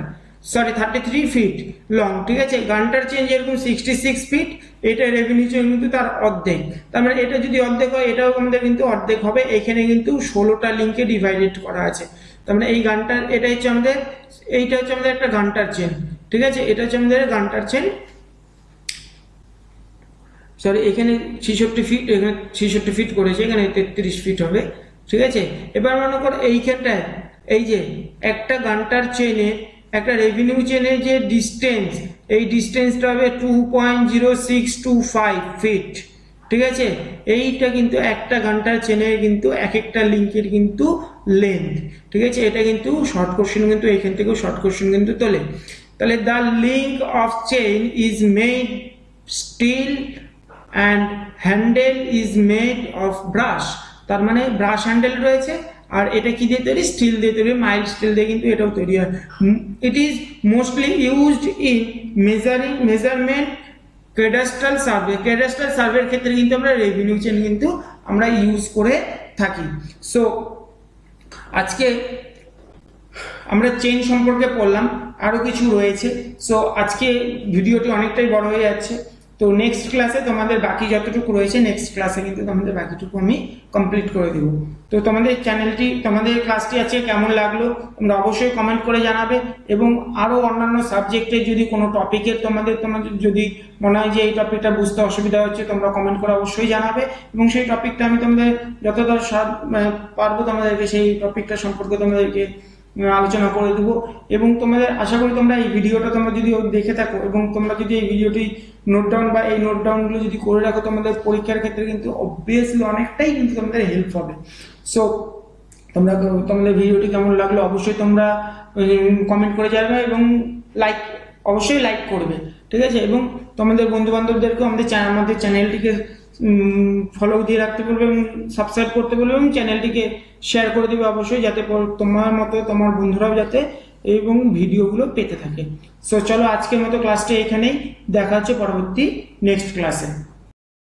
সরি 33 ফিট লং, ঠিক আছে। গান্টার চেন যেরকম 66 ফিট, এটা রেভিনিউ চেন কিন্তু তার অর্ধেক। তার মানে এটা যদি অর্ধেক হয়, এটাও আমাদের কিন্তু অর্ধেক হবে। এখানে কিন্তু 16টা লিঙ্কে ডিভাইডেড করা আছে। তার মানে এই গান্টার, এটা হচ্ছে আমাদের, এইটা হচ্ছে আমাদের একটা গান্টার চেন, ঠিক আছে। এটা হচ্ছে আমাদের গান্টার চেন, সরি এখানে 66 ফিট, এখানে 66 ফিট করেছে, এখানে 33 ফিট হবে, ঠিক আছে। এবার মনে করো এইখানটায় এই যে একটা গান্টার চেনে, একটা রেভিনিউ চেনে যে ডিস্টেন্স, এই ডিস্টেন্সটা হবে 2.0625 ফিট, ঠিক আছে। এইটা কিন্তু একটা গান্টার চেনের কিন্তু এক একটা লিঙ্কের কিন্তু লেন্থ, ঠিক আছে। এটা কিন্তু শর্ট কোশ্চেন, কিন্তু এখান থেকেও শর্ট কোশ্চেন কিন্তু তোলে। তাহলে the link of chain is made steel and handle is made of brush. তার মানে ব্রাশ হ্যান্ডেল রয়েছে, আর এটা কি দিয়ে তৈরি, স্টিল দিয়ে তৈরি, মাইল্ড স্টিল দিয়ে কিন্তু এটাও তৈরি হয়। It is mostly used in measurement cadastral survey. Cadastral সার্ভের ক্ষেত্রে কিন্তু আমরা রেভিনিউ চেন কিন্তু আমরা ইউজ করে থাকি। সো আজকে আমরা চেন সম্পর্কে পড়লাম, আরো কিছু রয়েছে। সো আজকে ভিডিওটি অনেকটাই বড় হয়ে যাচ্ছে, তো নেক্সট ক্লাসে তোমাদের বাকি যতটুকু রয়েছে, নেক্সট ক্লাসে কিন্তু তোমাদের বাকিটুকু আমি কমপ্লিট করে দেবো। তো তোমাদের চ্যানেলটি, তোমাদের ক্লাসটি আছে কেমন লাগলো তোমরা অবশ্যই কমেন্ট করে জানাবে। এবং আরও অন্যান্য সাবজেক্টে যদি কোনো টপিকের তোমাদের যদি মনে হয় যে এই টপিকটা বুঝতে অসুবিধা হচ্ছে, তোমরা কমেন্ট করে অবশ্যই জানাবে, এবং সেই টপিকটা আমি তোমাদের যতটা পারবো তোমাদেরকে সেই টপিকটা সম্পর্কে তোমাদেরকে আলোচনা করে দেবো। এবং তোমাদের আশা করি তোমরা এই ভিডিওটা তোমরা যদি দেখে থাকো, এবং তোমরা যদি এই ভিডিওটি নোট ডাউন বা এই নোট ডাউনগুলো যদি করে রাখো, তোমাদের পরীক্ষার ক্ষেত্রে কিন্তু অবভিয়াসলি অনেকটাই কিন্তু তোমাদের হেল্প হবে। সো তোমরা, তোমাদের ভিডিওটি কেমন লাগলো অবশ্যই তোমরা কমেন্ট করে জানাবে, এবং অবশ্যই লাইক করবে, ঠিক আছে। এবং তোমাদের বন্ধু বান্ধবদেরকেও আমাদের চ্যানেলটিকে ফলো দিয়ে রাখতে বলবে, এবং সাবস্ক্রাইব করতে বলবে, এবং চ্যানেলটিকে শেয়ার করে দেবে অবশ্যই, যাতে তোমার মতো তোমার বন্ধুরাও যাতে এবং ভিডিওগুলো পেতে থাকে। সো চলো আজকের মতো ক্লাসটা এখানেই, দেখা হচ্ছে পরবর্তী নেক্সট ক্লাসে।